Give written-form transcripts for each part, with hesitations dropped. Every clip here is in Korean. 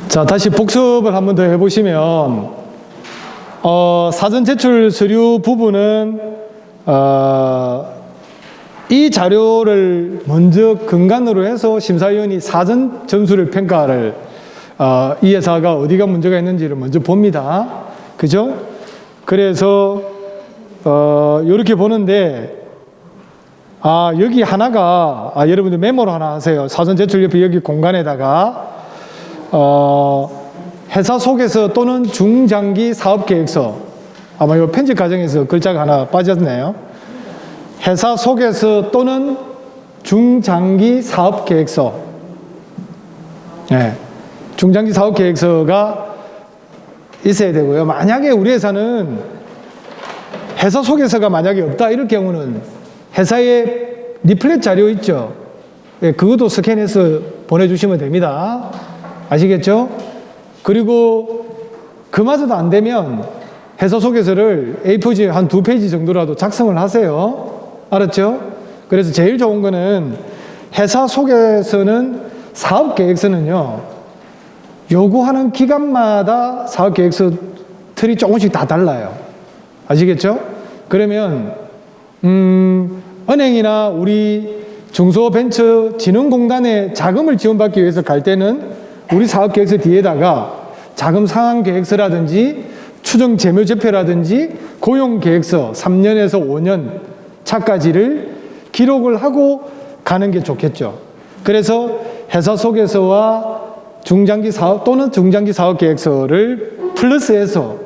자, 다시 복습을 한 번 더 해보시면, 사전 제출 서류 부분은, 이 자료를 먼저 근간으로 해서 심사위원이 사전 점수를 평가를, 이 회사가 어디가 문제가 있는지를 먼저 봅니다. 그죠? 그래서, 요렇게 보는데, 여기 하나가, 여러분들 메모로 하나 하세요. 사전 제출 옆에 여기 공간에다가, 회사 속에서 또는 중장기 사업계획서, 아마 이 편집 과정에서 글자가 하나 빠졌네요. 회사 속에서 또는 중장기 사업계획서. 네. 중장기 사업계획서가 있어야 되고요. 만약에 우리 회사는 회사 속에서가 만약에 없다 이럴 경우는 회사에 리플렛 자료 있죠. 네, 그것도 스캔해서 보내주시면 됩니다. 아시겠죠? 그리고 그마저도 안 되면 회사 소개서를 A4지 한 2페이지 정도라도 작성을 하세요. 알았죠? 그래서 제일 좋은 거는 회사 소개서는 사업계획서는요, 요구하는 기간마다 사업계획서 틀이 조금씩 다 달라요. 아시겠죠? 그러면 은행이나 우리 중소벤처진흥공단에 자금을 지원받기 위해서 갈 때는 우리 사업계획서 뒤에다가 자금 상환 계획서라든지 추정 재무 제표라든지 고용 계획서 3년에서 5년 차까지를 기록을 하고 가는 게 좋겠죠. 그래서 회사 소개서와 중장기 사업 또는 중장기 사업 계획서를 플러스해서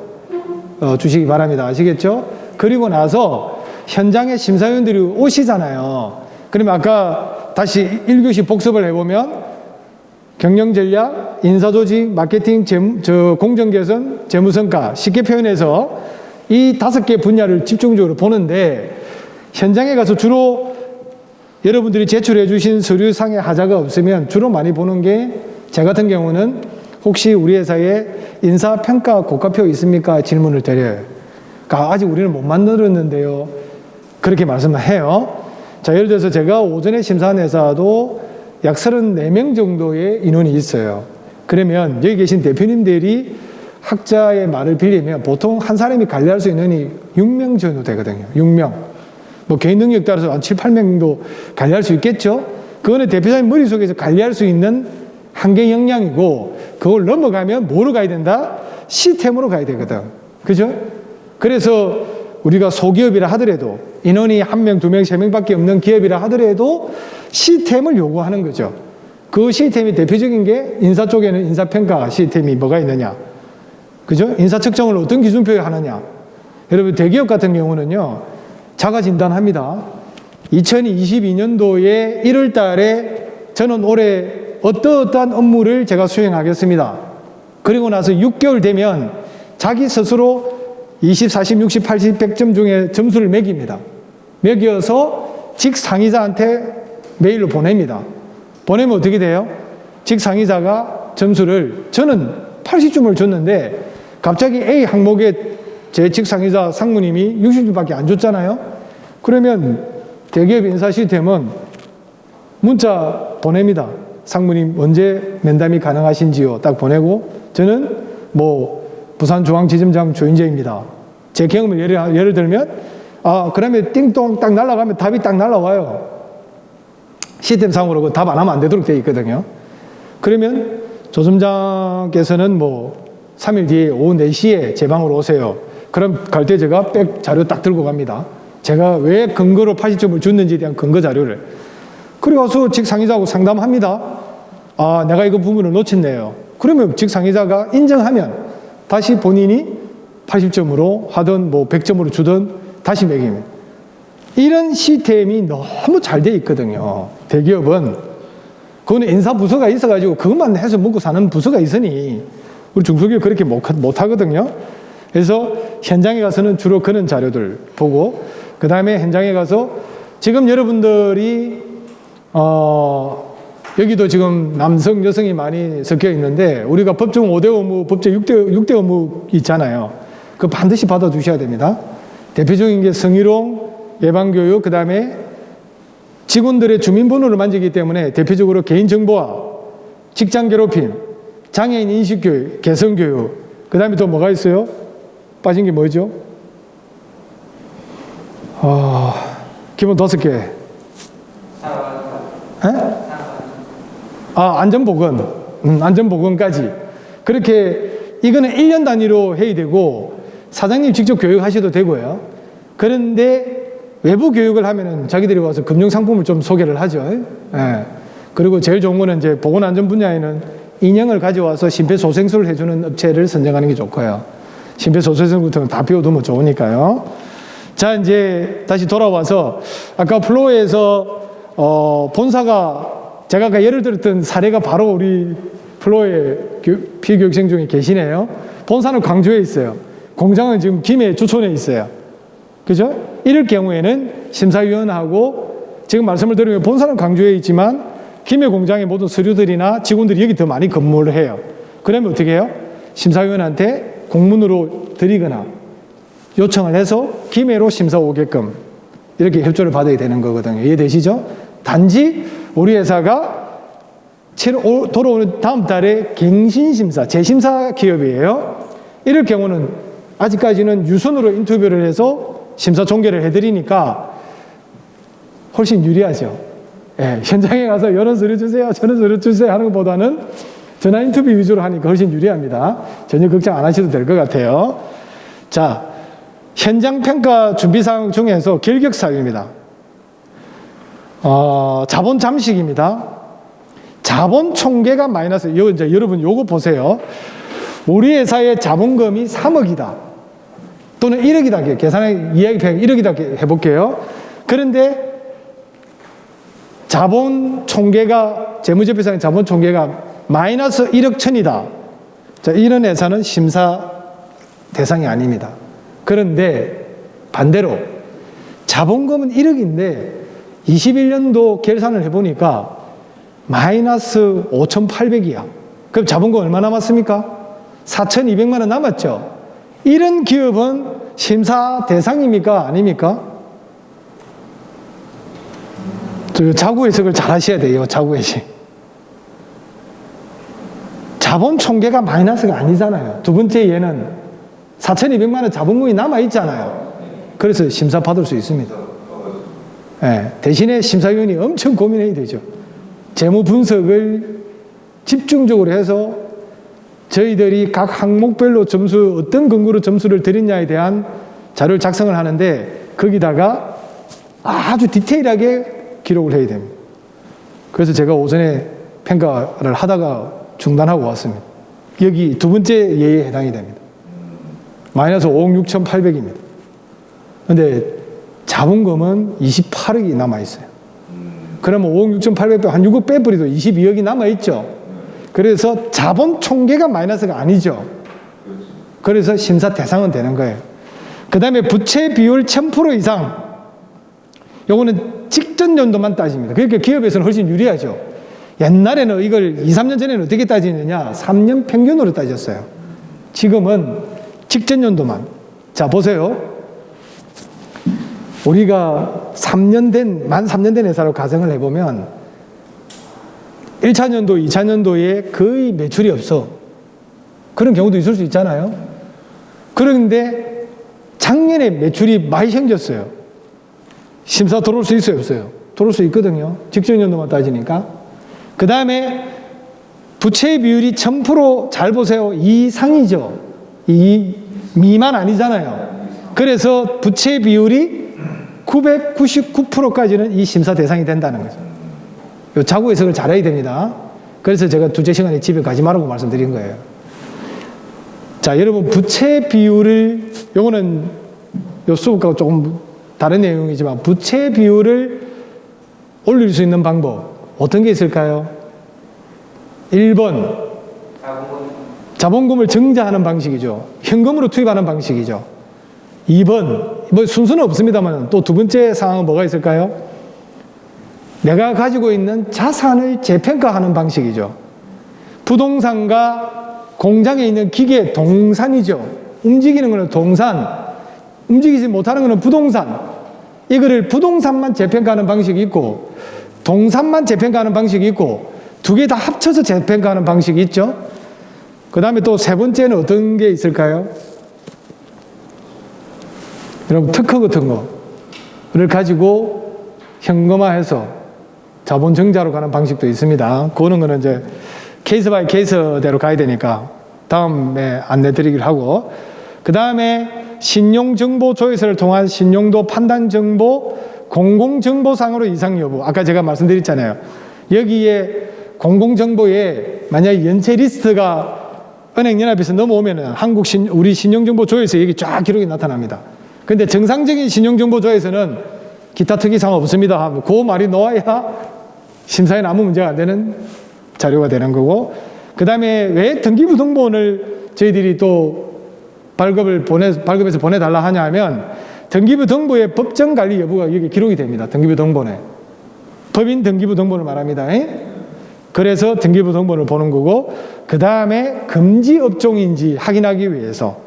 주시기 바랍니다. 아시겠죠? 그리고 나서 현장에 심사위원들이 오시잖아요. 그러면 아까 다시 1교시 복습을 해보면 경영전략, 인사조직, 마케팅, 공정개선, 재무성과 쉽게 표현해서 이 5개 분야를 집중적으로 보는데 현장에 가서 주로 여러분들이 제출해 주신 서류상의 하자가 없으면 주로 많이 보는 게 제 같은 경우는 혹시 우리 회사에 인사평가 고가표 있습니까? 질문을 드려요. 그러니까 아직 우리는 못 만들었는데요. 그렇게 말씀을 해요. 자, 예를 들어서 제가 오전에 심사한 회사도 약 34명 정도의 인원이 있어요. 그러면 여기 계신 대표님들이 학자의 말을 빌리면 보통 한 사람이 관리할 수 있는 인원이 6명 정도 되거든요. 6명. 뭐 개인 능력 따라서 한 7, 8명도 관리할 수 있겠죠? 그거는 대표자님 머릿속에서 관리할 수 있는 한계 역량이고, 그걸 넘어가면 뭐로 가야 된다? 시스템으로 가야 되거든. 그죠? 그래서 우리가 소기업이라 하더라도 인원이 1명, 2명, 3명밖에 없는 기업이라 하더라도 시스템을 요구하는 거죠. 그 시스템이 대표적인 게 인사 쪽에는 인사평가 시스템이 뭐가 있느냐. 그죠? 인사 측정을 어떤 기준표에 하느냐. 여러분, 대기업 같은 경우는요, 자가 진단합니다. 2022년도에 1월 달에 저는 올해 어떠한 업무를 제가 수행하겠습니다. 그리고 나서 6개월 되면 자기 스스로 20, 40, 60, 80, 100점 중에 점수를 매깁니다. 매겨서 직상의자한테 메일로 보냅니다. 보내면 어떻게 돼요? 직상의자가 점수를, 저는 80점을 줬는데 갑자기 A 항목에 제 직상의자 상무님이 60점밖에 안 줬잖아요. 그러면 대기업 인사 시스템은 문자 보냅니다. 상무님 언제 면담이 가능하신지요? 딱 보내고, 저는 뭐 부산중앙지점장 조인재입니다. 제 경험을 예를 들면, 그러면 띵동 딱 날아가면 답이 딱 날아와요. 시스템상으로 그 답 안 하면 안 되도록 되어 있거든요. 그러면 조점장께서는 뭐 3일 뒤에 오후 4시에 제 방으로 오세요. 그럼 갈 때 제가 백 자료 딱 들고 갑니다. 제가 왜 근거로 80점을 줬는지에 대한 근거 자료를. 그리고 가서 직상의자하고 상담합니다. 내가 이거 부분을 놓쳤네요. 그러면 직상의자가 인정하면 다시 본인이 80점으로 하든 뭐 100점으로 주든 다시 매기면. 이런 시스템이 너무 잘 돼 있거든요. 대기업은. 그거는 인사부서가 있어가지고 그것만 해서 먹고 사는 부서가 있으니 우리 중소기업 그렇게 못 하거든요. 그래서 현장에 가서는 주로 그런 자료들 보고, 그 다음에 현장에 가서 지금 여러분들이 여기도 지금 남성, 여성이 많이 섞여 있는데 우리가 법정 5대 업무, 법정 6대 업무 있잖아요. 그거 반드시 받아주셔야 됩니다. 대표적인 게 성희롱, 예방교육, 그 다음에 직원들의 주민번호를 만지기 때문에 대표적으로 개인정보와 직장 괴롭힘, 장애인 인식교육, 개성교육, 그 다음에 또 뭐가 있어요? 빠진 게 뭐죠? 기본 5개. 안전보건. 안전보건까지. 그렇게, 이거는 1년 단위로 해야 되고, 사장님 직접 교육하셔도 되고요. 그런데 외부 교육을 하면은 자기들이 와서 금융상품을 좀 소개를 하죠. 예. 그리고 제일 좋은 거는 이제 보건안전 분야에는 인형을 가져와서 심폐소생술을 해주는 업체를 선정하는 게 좋고요. 심폐소생술부터는 다 비워두면 좋으니까요. 자, 이제 다시 돌아와서 아까 플로에서 본사가 제가 아까 예를 들었던 사례가 바로 우리 플로의 피교육생 중에 계시네요. 본사는 광주에 있어요. 공장은 지금 김해 주촌에 있어요. 그죠? 이럴 경우에는 심사위원하고 지금 말씀을 드리면 본사는 광주에 있지만 김해 공장의 모든 서류들이나 직원들이 여기 더 많이 근무를 해요. 그러면 어떻게 해요? 심사위원한테 공문으로 드리거나 요청을 해서 김해로 심사 오게끔 이렇게 협조를 받아야 되는 거거든요. 이해되시죠? 단지 우리 회사가 돌아오는 다음 달에 갱신심사, 재심사 기업이에요. 이럴 경우는 아직까지는 유선으로 인터뷰를 해서 심사 종결을 해드리니까 훨씬 유리하죠. 예, 현장에 가서 이런 서류 주세요, 저런 서류 주세요 하는 것보다는 전화 인터뷰 위주로 하니까 훨씬 유리합니다. 전혀 걱정 안 하셔도 될 것 같아요. 자, 현장 평가 준비 사항 중에서 결격 사유입니다. 자본 잠식입니다. 자본 총계가 마이너스. 이제 여러분 요거 보세요. 우리 회사의 자본금이 3억이다. 또는 1억이다. 계산의 이야기 1억이다 해볼게요. 그런데 자본 총계가, 재무제표상의 자본 총계가 마이너스 1억 천이다. 자, 이런 회사는 심사 대상이 아닙니다. 그런데 반대로 자본금은 1억인데 21년도 결산을 해보니까 마이너스 5,800이야. 그럼 자본금 얼마 남았습니까? 4,200만 원 남았죠. 이런 기업은 심사 대상입니까? 아닙니까? 자구 해석을 잘 하셔야 돼요. 자구 해석. 자본 총계가 마이너스가 아니잖아요. 두 번째 얘는 4,200만 원 자본금이 남아있잖아요. 그래서 심사 받을 수 있습니다. 네, 대신에 심사위원이 엄청 고민해야 되죠. 재무 분석을 집중적으로 해서 저희들이 각 항목별로 점수, 어떤 근거로 점수를 드렸냐에 대한 자료를 작성을 하는데 거기다가 아주 디테일하게 기록을 해야 됩니다. 그래서 제가 오전에 평가를 하다가 중단하고 왔습니다. 여기 두 번째 예에 해당이 됩니다. 마이너스 5억 6,800입니다. 근데 자본금은 28억이 남아있어요. 그러면 5억 6,800 한 6억 빼버리도 22억이 남아있죠. 그래서 자본 총계가 마이너스가 아니죠. 그래서 심사 대상은 되는 거예요. 그 다음에 부채 비율 1000% 이상. 요거는 직전 연도만 따집니다. 그러니까 기업에서는 훨씬 유리하죠. 옛날에는 이걸 2, 3년 전에는 어떻게 따지느냐? 3년 평균으로 따졌어요. 지금은 직전 연도만. 자, 보세요. 우리가 만 3년 된 회사로 가정을 해보면 1차 년도, 2차 년도에 거의 매출이 없어. 그런 경우도 있을 수 있잖아요. 그런데 작년에 매출이 많이 생겼어요. 심사 들어올 수 있어요, 없어요? 들어올 수 있거든요. 직전 연도만 따지니까. 그 다음에 부채 비율이 1000% 잘 보세요. 이상이죠. 이 미만 아니잖아요. 그래서 부채 비율이 999%까지는 이 심사 대상이 된다는 거죠. 요 자구 해석을 잘해야 됩니다. 그래서 제가 두째 시간에 집에 가지 말라고 말씀드린 거예요. 자, 여러분 부채 비율을, 요거는 요 수업과 조금 다른 내용이지만 부채 비율을 올릴 수 있는 방법 어떤 게 있을까요? 1번 자본금을 증자하는 방식이죠. 현금으로 투입하는 방식이죠. 2번 뭐 순서는 없습니다만 또 두 번째 사항은 뭐가 있을까요? 내가 가지고 있는 자산을 재평가하는 방식이죠. 부동산과 공장에 있는 기계, 동산이죠. 움직이는 것은 동산, 움직이지 못하는 것은 부동산. 이거를 부동산만 재평가하는 방식이 있고 동산만 재평가하는 방식이 있고 두 개 다 합쳐서 재평가하는 방식이 있죠. 그 다음에 또 세 번째는 어떤 게 있을까요? 여러분, 특허 같은 거를 가지고 현금화해서 자본 증자로 가는 방식도 있습니다. 그거는 이제 케이스 바이 케이스대로 가야 되니까 다음에 안내 드리기로 하고, 그 다음에 신용정보 조회서를 통한 신용도 판단 정보 공공정보상으로 이상 여부. 아까 제가 말씀드렸잖아요. 여기에 공공정보에 만약에 연체 리스트가 은행연합에서 넘어오면은 우리 신용정보 조회서 여기 쫙 기록이 나타납니다. 근데 정상적인 신용정보 조회서는 기타 특이사항 없습니다 하면 그 말이 나와야 심사에 아무 문제가 안 되는 자료가 되는 거고, 그 다음에 왜 등기부등본을 저희들이 또 발급해서 보내달라 하냐 하면 등기부등본의 법정관리 여부가 여기 기록이 됩니다. 등기부등본에. 법인 등기부등본을 말합니다. 그래서 등기부등본을 보는 거고, 그 다음에 금지업종인지 확인하기 위해서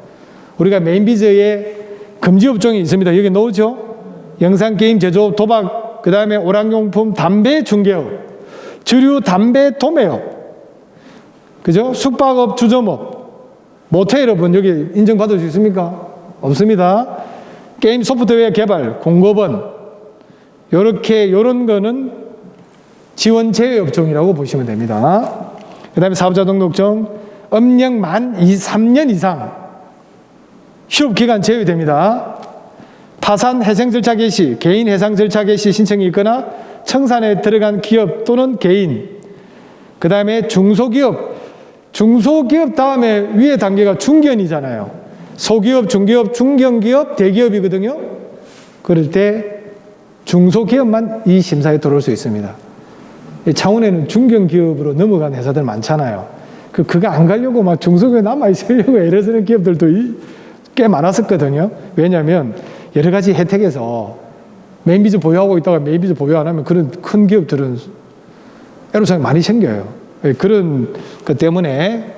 우리가 메인비즈에 금지업종이 있습니다. 여기 나오죠? 영상게임, 제조업, 도박, 그 다음에 오락용품, 담배 중개업, 주류 담배 도매업, 그죠? 숙박업, 주점업, 모텔업은 여기 인정받을 수 있습니까? 없습니다. 게임 소프트웨어 개발, 공급원, 요런 거는 지원 제외 업종이라고 보시면 됩니다. 그 다음에 사업자 등록증, 업력 만 3년 이상, 휴업기간 제외됩니다. 파산 해생 절차 개시, 개인 해상 절차 개시 신청이 있거나 청산에 들어간 기업 또는 개인, 그 다음에 중소기업 다음에 위에 단계가 중견이잖아요. 소기업, 중기업, 중견기업, 대기업이거든요. 그럴 때 중소기업만 이 심사에 들어올 수 있습니다. 창원에는 중견기업으로 넘어간 회사들 많잖아요. 그거 안 가려고 막 중소기업에 남아있으려고 애를 쓰는 기업들도 꽤 많았었거든요. 왜냐하면 여러 가지 혜택에서 메인비즈 보유하고 있다가 메인비즈 보유 안 하면 그런 큰 기업들은 애로사항이 많이 생겨요. 그런 것 때문에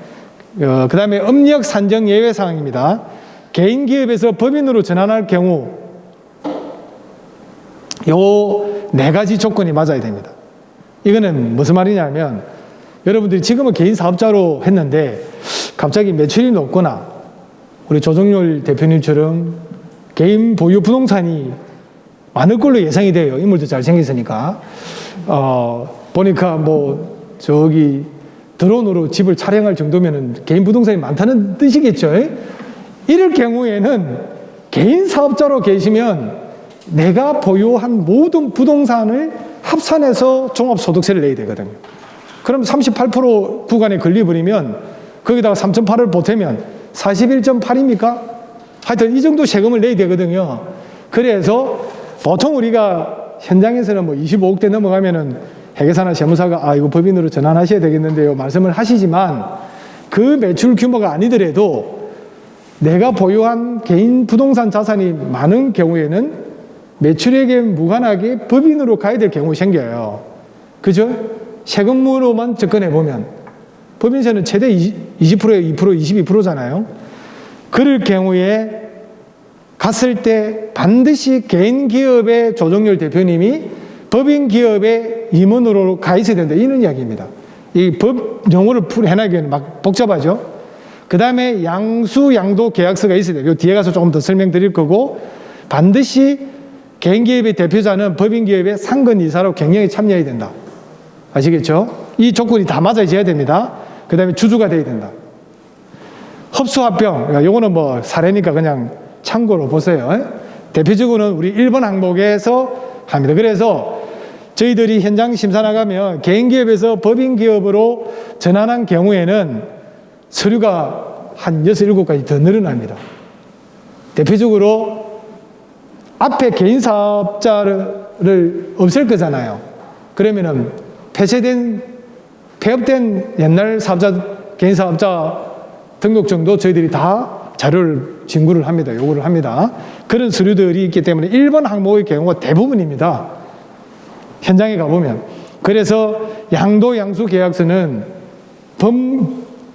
그 다음에 업력 산정 예외 사항입니다. 개인 기업에서 법인으로 전환할 경우 요 4가지 조건이 맞아야 됩니다. 이거는 무슨 말이냐면 여러분들이 지금은 개인 사업자로 했는데 갑자기 매출이 높거나 우리 조정열 대표님처럼 개인 보유 부동산이 많을 걸로 예상이 돼요. 인물도 잘생겼으니까. 보니까 뭐 저기 드론으로 집을 촬영할 정도면은 개인 부동산이 많다는 뜻이겠죠. 이럴 경우에는 개인 사업자로 계시면 내가 보유한 모든 부동산을 합산해서 종합소득세를 내야 되거든요. 그럼 38% 구간에 걸려버리면 거기다가 3.8을 보태면 41.8입니까? 하여튼 이 정도 세금을 내야 되거든요. 그래서 보통 우리가 현장에서는 뭐 25억대 넘어가면은 회계사나 세무사가 이거 법인으로 전환하셔야 되겠는데요 말씀을 하시지만 그 매출 규모가 아니더라도 내가 보유한 개인 부동산 자산이 많은 경우에는 매출액에 무관하게 법인으로 가야 될 경우 생겨요. 그죠? 세금으로만 접근해보면 법인세는 최대 20%에 2%, 22%잖아요. 그럴 경우에 갔을 때 반드시 개인 기업의 조정열 대표님이 법인 기업의 임원으로 가 있어야 된다. 이런 이야기입니다. 이 법 용어를 해나기에는 막 복잡하죠. 그 다음에 양수, 양도 계약서가 있어야 돼요. 뒤에 가서 조금 더 설명드릴 거고, 반드시 개인 기업의 대표자는 법인 기업의 상근이사로 경영에 참여해야 된다. 아시겠죠? 이 조건이 다 맞아져야 됩니다. 그 다음에 주주가 돼야 된다. 흡수합병, 요거는 뭐 사례니까 그냥 참고로 보세요. 대표적으로는 우리 1번 항목에서 합니다. 그래서 저희들이 현장 심사 나가면 개인 기업에서 법인 기업으로 전환한 경우에는 서류가 한 6, 7가지 더 늘어납니다. 대표적으로 앞에 개인 사업자를 없앨 거잖아요. 그러면은 폐업된 옛날 개인 사업자 등록증도 저희들이 다 자료를 진구를 합니다. 요구를 합니다. 그런 서류들이 있기 때문에 1번 항목의 경우가 대부분입니다. 현장에 가보면. 그래서 양도 양수 계약서는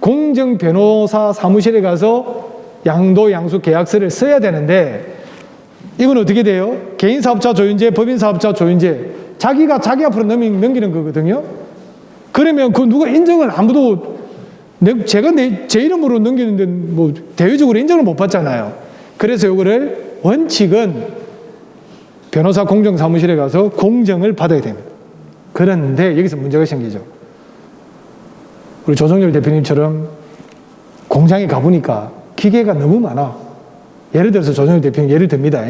공정 변호사 사무실에 가서 양도 양수 계약서를 써야 되는데 이건 어떻게 돼요? 개인 사업자 조인제, 법인 사업자 조인제 자기가 자기 앞으로 넘기는 거거든요. 그러면 그 누가 인정을 아무도 제가 제 이름으로 넘기는데 뭐 대외적으로 인정을 못 받잖아요. 그래서 이거를 원칙은 변호사 공정사무실에 가서 공정을 받아야 됩니다. 그런데 여기서 문제가 생기죠. 우리 조정열 대표님처럼 공장에 가보니까 기계가 너무 많아. 예를 들어서 조정열 대표님 예를 듭니다.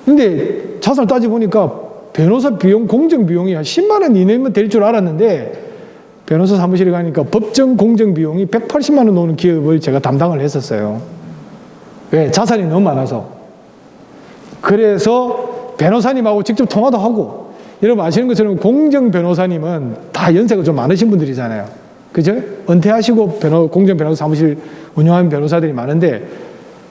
근데 자산을 따져보니까 변호사 비용, 공정 비용이 한 10만 원 이내면 될 줄 알았는데 변호사 사무실에 가니까 법정 공정 비용이 180만 원 나오는 기업을 제가 담당을 했었어요. 왜? 자산이 너무 많아서. 그래서 변호사님하고 직접 통화도 하고, 여러분 아시는 것처럼 공정 변호사님은 다 연세가 좀 많으신 분들이잖아요. 그죠? 은퇴하시고 공정 변호사 사무실 운영하는 변호사들이 많은데,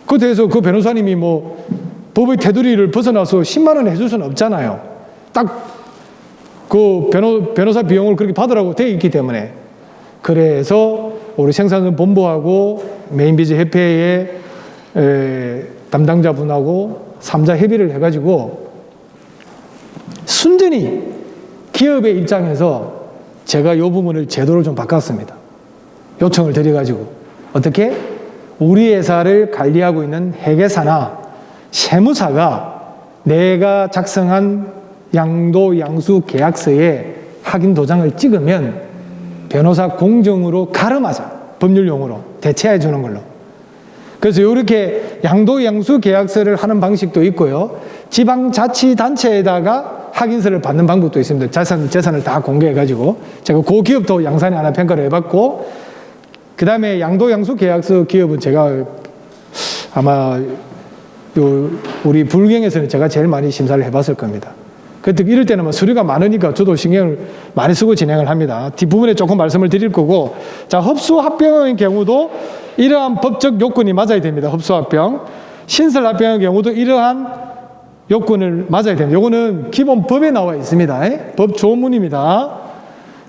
그에 대해서 그 변호사님이 뭐 법의 테두리를 벗어나서 10만 원 해줄 수는 없잖아요. 딱 그 변호사 비용을 그렇게 받으라고 되어 있기 때문에. 그래서 우리 생산성 본부하고 메인비즈 협회의 담당자분하고 3자 협의를 해가지고 순전히 기업의 입장에서 제가 이 부분을 제도를 좀 바꿨습니다. 요청을 드려가지고. 어떻게? 우리 회사를 관리하고 있는 회계사나 세무사가 내가 작성한 양도 양수 계약서에 확인 도장을 찍으면 변호사 공정으로 가름하자. 법률 용어로 대체해 주는 걸로. 그래서 이렇게 양도 양수 계약서를 하는 방식도 있고요. 지방자치단체에다가 확인서를 받는 방법도 있습니다. 재산을 다 공개해가지고. 제가 그 기업도 양산에 하나 평가를 해봤고, 그 다음에 양도 양수 계약서 기업은 제가 아마 우리 불경에서는 제가 제일 많이 심사를 해봤을 겁니다. 그때 이럴 때는 뭐 서류가 많으니까 저도 신경을 많이 쓰고 진행을 합니다. 뒷부분에 조금 말씀을 드릴 거고, 자, 흡수합병의 경우도 이러한 법적 요건이 맞아야 됩니다. 흡수합병. 신설합병의 경우도 이러한 요건을 맞아야 됩니다. 요거는 기본 법에 나와 있습니다. 법 조문입니다.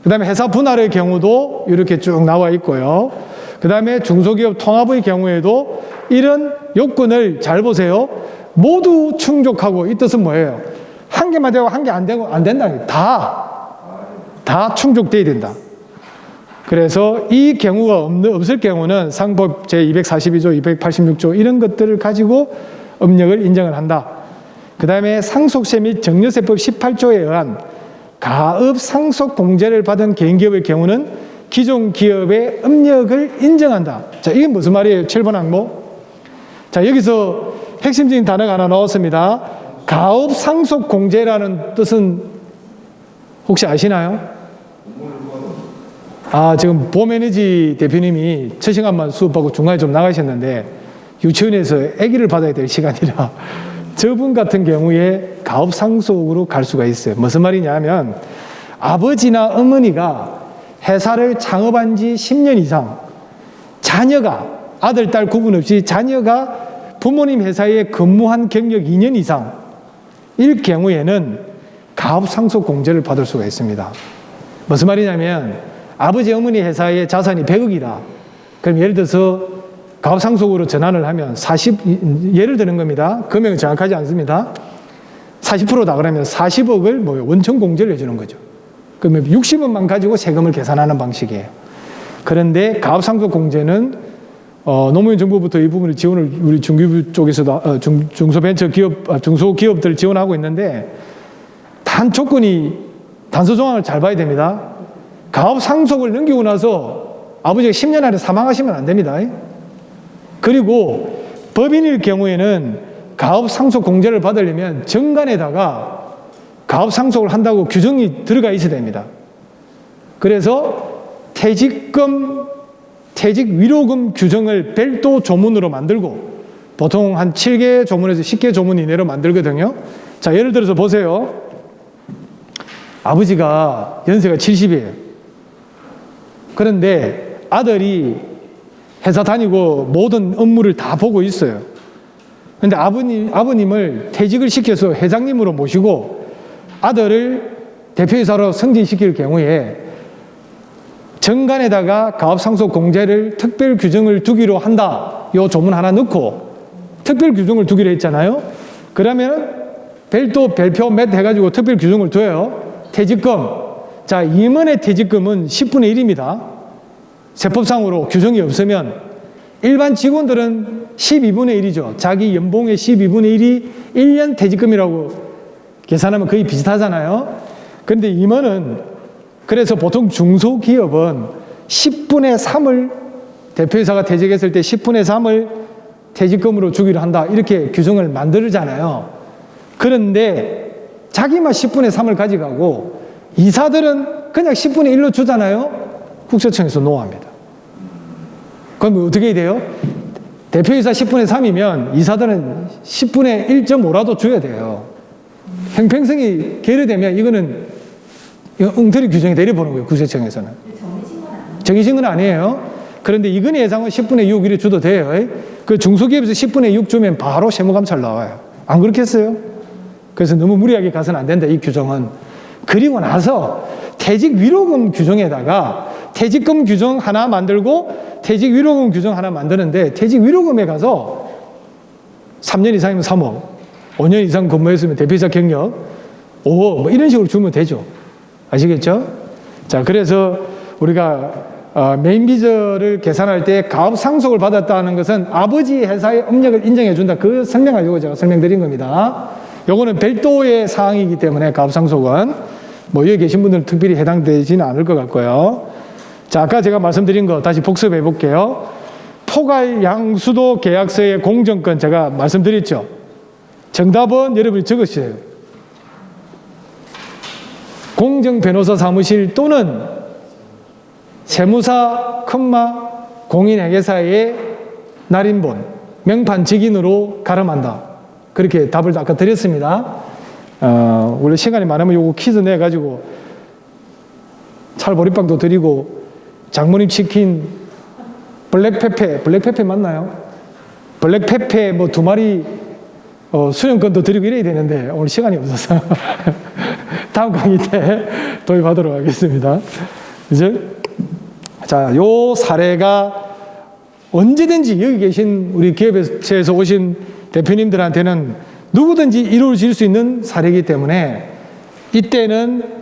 그 다음에 회사 분할의 경우도 이렇게 쭉 나와 있고요. 그 다음에 중소기업 통합의 경우에도 이런 요건을 잘 보세요. 모두 충족하고, 이 뜻은 뭐예요? 한 개만 되고 한 개 안 되고 안 된다. 다 충족돼야 된다. 그래서 이 경우가 없을 경우는 상법 제242조, 286조 이런 것들을 가지고 업력을 인정을 한다. 그 다음에 상속세 및 정려세법 18조에 의한 가업 상속 공제를 받은 개인기업의 경우는 기존 기업의 업력을 인정한다. 자, 이게 무슨 말이에요? 7번 항목. 자, 여기서 핵심적인 단어가 하나 나왔습니다. 가업 상속 공제라는 뜻은 혹시 아시나요? 지금 보메너지 대표님이 첫 시간만 수업하고 중간에 좀 나가셨는데 유치원에서 아기를 받아야 될 시간이라 저분 같은 경우에 가업 상속으로 갈 수가 있어요. 무슨 말이냐 하면 아버지나 어머니가 회사를 창업한 지 10년 이상 자녀가 아들, 딸 구분 없이 자녀가 부모님 회사에 근무한 경력 2년 이상 일 경우에는 가업 상속 공제를 받을 수가 있습니다. 무슨 말이냐면 아버지 어머니 회사의 자산이 100억이다. 그럼 예를 들어서 가업 상속으로 전환을 하면 예를 드는 겁니다. 금액은 정확하지 않습니다. 40%다 그러면 40억을 원천 공제를 해주는 거죠. 그러면 60억만 가지고 세금을 계산하는 방식이에요. 그런데 가업 상속 공제는 노무현 정부부터 이 부분을 지원을 우리 중기부 쪽에서도 중소기업들 지원하고 있는데 단 조건이 단서 조항을 잘 봐야 됩니다. 가업 상속을 넘기고 나서 아버지가 10년 안에 사망하시면 안 됩니다. 그리고 법인일 경우에는 가업 상속 공제를 받으려면 정관에다가 가업 상속을 한다고 규정이 들어가 있어야 됩니다. 그래서 퇴직 위로금 규정을 별도 조문으로 만들고 보통 한 7개 조문에서 10개 조문 이내로 만들거든요. 자, 예를 들어서 보세요. 아버지가 연세가 70이에요. 그런데 아들이 회사 다니고 모든 업무를 다 보고 있어요. 그런데 아버님을 퇴직을 시켜서 회장님으로 모시고 아들을 대표이사로 승진시킬 경우에 정관에다가 가업상속 공제를 특별 규정을 두기로 한다. 요 조문 하나 넣고 특별 규정을 두기로 했잖아요. 그러면 별도 별표 몇 해가지고 특별 규정을 둬요. 퇴직금. 자, 임원의 퇴직금은 10분의 1입니다. 세법상으로 규정이 없으면 일반 직원들은 12분의 1이죠. 자기 연봉의 12분의 1이 1년 퇴직금이라고 계산하면 거의 비슷하잖아요. 그런데 임원은 그래서 보통 중소기업은 10분의 3을 대표이사가 퇴직했을 때 10분의 3을 퇴직금으로 주기로 한다. 이렇게 규정을 만들잖아요. 그런데 자기만 10분의 3을 가져가고 이사들은 그냥 10분의 1로 주잖아요. 국세청에서 노합니다. 그럼 어떻게 돼요? 대표이사 10분의 3이면 이사들은 10분의 1.5라도 줘야 돼요. 형평성이 계류되면 이거는 엉터리 규정이 내려보는 거예요. 국세청에서는. 정해진 건 아니에요. 그런데 이건희 예상은 10분의 6 이렇게 줘도 돼요. 그 중소기업에서 10분의 6 주면 바로 세무감찰 나와요. 안 그렇겠어요? 그래서 너무 무리하게 가서는 안 된다, 이 규정은. 그리고 나서 퇴직 위로금 규정에다가 퇴직금 규정 하나 만들고 퇴직 위로금 규정 하나 만드는데 퇴직 위로금에 가서 3년 이상이면 3억, 5년 이상 근무했으면 대표이사 경력 5억 뭐 이런 식으로 주면 되죠. 아시겠죠? 자, 그래서 우리가 메인 비저를 계산할 때 가업 상속을 받았다는 것은 아버지 회사의 업력을 인정해 준다. 그 설명하려고 제가 설명드린 겁니다. 요거는 별도의 사항이기 때문에 가업 상속은 뭐 여기 계신 분들은 특별히 해당되지는 않을 것 같고요. 자, 아까 제가 말씀드린 거 다시 복습해 볼게요. 포괄 양수도 계약서의 공정권 제가 말씀드렸죠. 정답은 여러분이 적으세요. 공정변호사 사무실 또는 세무사, 공인회계사의 날인본, 명판 직인으로 가름한다. 그렇게 답을 아까 드렸습니다. 원래 시간이 많으면 요거 퀴즈 내가지고 찰보리빵도 드리고 장모님 치킨, 블랙페페 맞나요? 블랙페페 뭐 2마리 수령권도 드리고 이래야 되는데 오늘 시간이 없어서 다음 강의 때 도입하도록 하겠습니다. 이제 자, 요 사례가 언제든지 여기 계신 우리 기업체에서 오신 대표님들한테는 누구든지 이루어질 수 있는 사례이기 때문에 이때는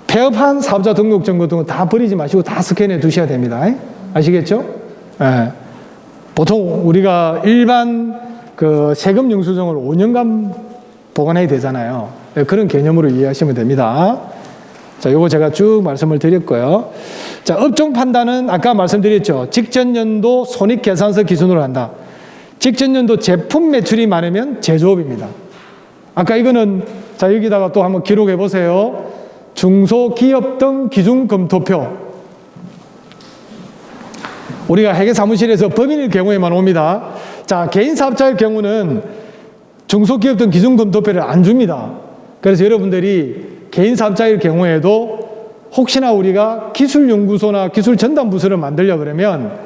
폐업한 사업자 등록증거 등은 다 버리지 마시고 다 스캔해 두셔야 됩니다. 아시겠죠? 예. 보통 우리가 일반 그 세금 영수증을 5년간 보관해야 되잖아요. 네, 그런 개념으로 이해하시면 됩니다. 자, 요거 제가 쭉 말씀을 드렸고요. 자, 업종 판단은 아까 말씀드렸죠. 직전 연도 손익계산서 기준으로 한다. 직전 연도 제품 매출이 많으면 제조업입니다. 아까 이거는 자, 여기다가 또 한번 기록해 보세요. 중소기업 등 기준검토표. 우리가 회계사무실에서 법인일 경우에만 옵니다. 자, 개인사업자일 경우는 중소기업 등 기준검토표를 안 줍니다. 그래서 여러분들이 개인사업자일 경우에도 혹시나 우리가 기술연구소나 기술전담부서를 만들려 그러면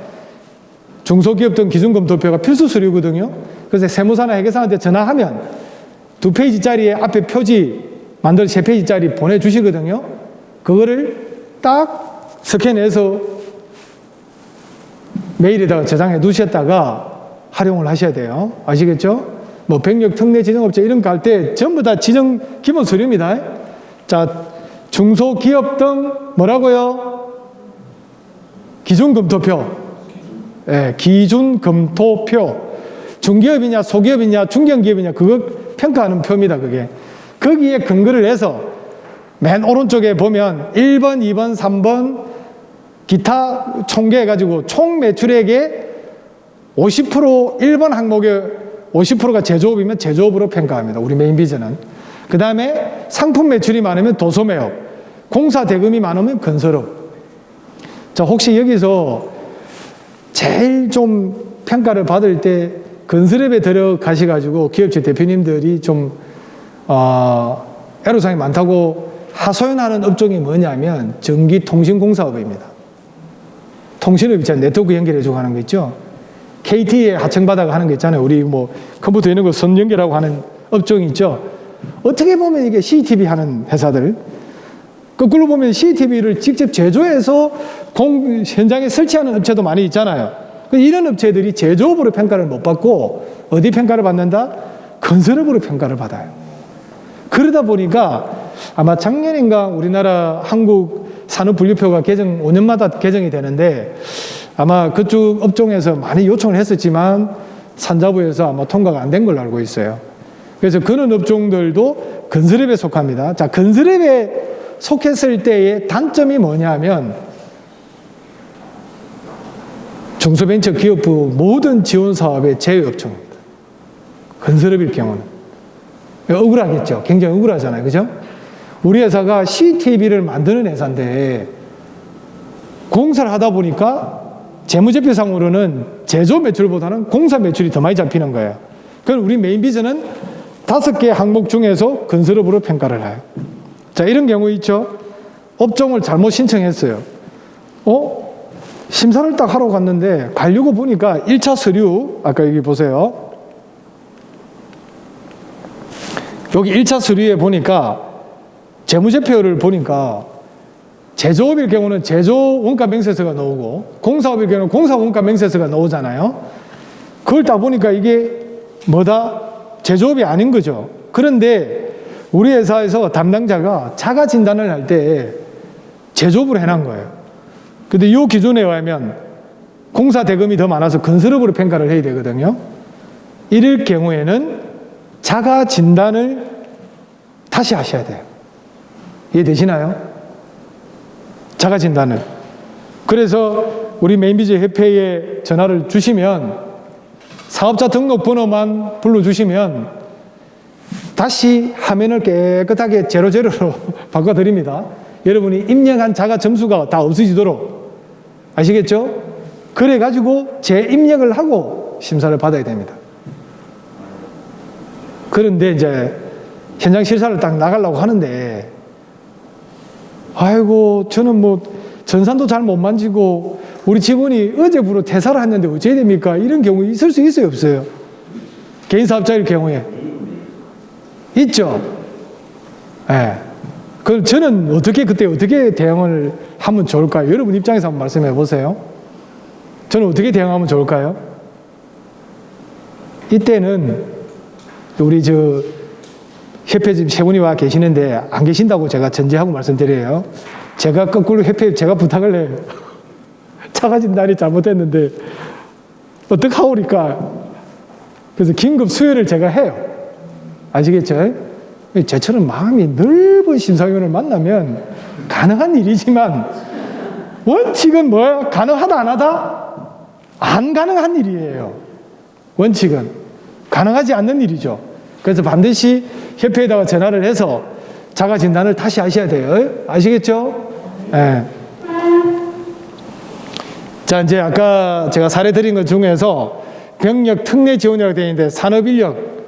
중소기업 등 기준검토표가 필수 서류거든요. 그래서 세무사나 회계사한테 전화하면 2페이지짜리에 앞에 표지 만들어 3페이지짜리 보내주시거든요. 그거를 딱 스캔해서 메일에다가 저장해 두셨다가 활용을 하셔야 돼요. 아시겠죠? 뭐 병력 특례 지정업체 이런 거 할 때 전부 다 지정 기본 서류입니다. 자, 중소기업 등 뭐라고요? 기준검토표. 네, 기준검토표. 중기업이냐 소기업이냐 중견기업이냐 그거 평가하는 표입니다. 그게. 거기에 근거를 해서 맨 오른쪽에 보면 1번, 2번, 3번 기타 총계해가지고 총 매출액의 50% 1번 항목에 50%가 제조업이면 제조업으로 평가합니다. 우리 메인 비전은. 그 다음에 상품 매출이 많으면 도소매업, 공사 대금이 많으면 건설업. 자, 혹시 여기서 제일 좀 평가를 받을 때 건설업에 들어가셔가지고 기업체 대표님들이 좀 애로사항이 많다고 하소연하는 업종이 뭐냐면 전기통신공사업입니다. 통신업 있잖아요. 네트워크 연결해주고 하는 거 있죠. KT에 하청받아가 하는 거 있잖아요. 우리 뭐 컴퓨터 이런 거 선 연결하고 하는 업종이 있죠. 어떻게 보면 이게 CCTV 하는 회사들, 거꾸로 보면 CCTV를 직접 제조해서 현장에 설치하는 업체도 많이 있잖아요. 이런 업체들이 제조업으로 평가를 못 받고 어디 평가를 받는다? 건설업으로 평가를 받아요. 그러다 보니까 아마 작년인가 우리나라 한국 산업분류표가 5년마다 개정이 되는데 아마 그쪽 업종에서 많이 요청을 했었지만 산자부에서 아마 통과가 안 된 걸로 알고 있어요. 그래서 그런 업종들도 건설업에 속합니다. 자, 건설업에 속했을 때의 단점이 뭐냐면 중소벤처기업부 모든 지원사업의 제외업종입니다. 건설업일 경우는. 억울하겠죠. 굉장히 억울하잖아요. 그죠? 우리 회사가 CTV를 만드는 회사인데 공사를 하다 보니까 재무제표상으로는 제조 매출보다는 공사 매출이 더 많이 잡히는 거예요. 그럼 우리 메인 비전은 5개 항목 중에서 건설업으로 평가를 해요. 자, 이런 경우 있죠. 업종을 잘못 신청했어요. 심사를 딱 하러 갔는데 가려고 보니까 1차 서류, 아까 여기 보세요. 여기 1차 서류에 보니까 재무제표를 보니까 제조업일 경우는 제조 원가 명세서가 나오고 공사업일 경우는 공사 원가 명세서가 나오잖아요. 그걸 딱 보니까 이게 뭐다? 제조업이 아닌 거죠. 그런데 우리 회사에서 담당자가 자가 진단을 할 때 제조업으로 해놓은 거예요. 근데 이 기준에 의하면 공사 대금이 더 많아서 건설업으로 평가를 해야 되거든요. 이럴 경우에는 자가 진단을 다시 하셔야 돼요. 이해되시나요? 자가 진단을. 그래서 우리 메인비즈 협회에 전화를 주시면 사업자 등록번호만 불러주시면 다시 화면을 깨끗하게 제로제로로 바꿔드립니다. 여러분이 입력한 자가 점수가 다 없어지도록. 아시겠죠? 그래가지고 재입력을 하고 심사를 받아야 됩니다. 그런데 이제 현장 실사를 딱 나가려고 하는데 아이고 저는 뭐 전산도 잘 못 만지고 우리 직원이 어제부로 퇴사를 했는데 어찌해야 됩니까? 이런 경우 있을 수 있어요, 없어요? 개인 사업자일 경우에 있죠. 예. 네. 그럼 저는 어떻게 대응을 하면 좋을까요? 여러분 입장에서 한번 말씀해 보세요. 저는 어떻게 대응하면 좋을까요? 이때는 우리 협회 지금 세 분이 와 계시는데 안 계신다고 제가 전제하고 말씀드려요. 제가 거꾸로 협회에 제가 부탁을 해요. 자가 진단이 잘못됐는데 어떡하오니까. 그래서 긴급 수혈을 제가 해요. 아시겠죠? 저처럼 마음이 넓은 심사위원을 만나면 가능한 일이지만 원칙은 뭐예요? 가능하다 안 하다? 안 가능한 일이에요. 원칙은 가능하지 않는 일이죠. 그래서 반드시 협회에다가 전화를 해서 자가 진단을 다시 하셔야 돼요. 아시겠죠? 네. 자, 이제 아까 제가 사례 드린 것 중에서 병력 특례 지원이라고 되어 있는데 산업인력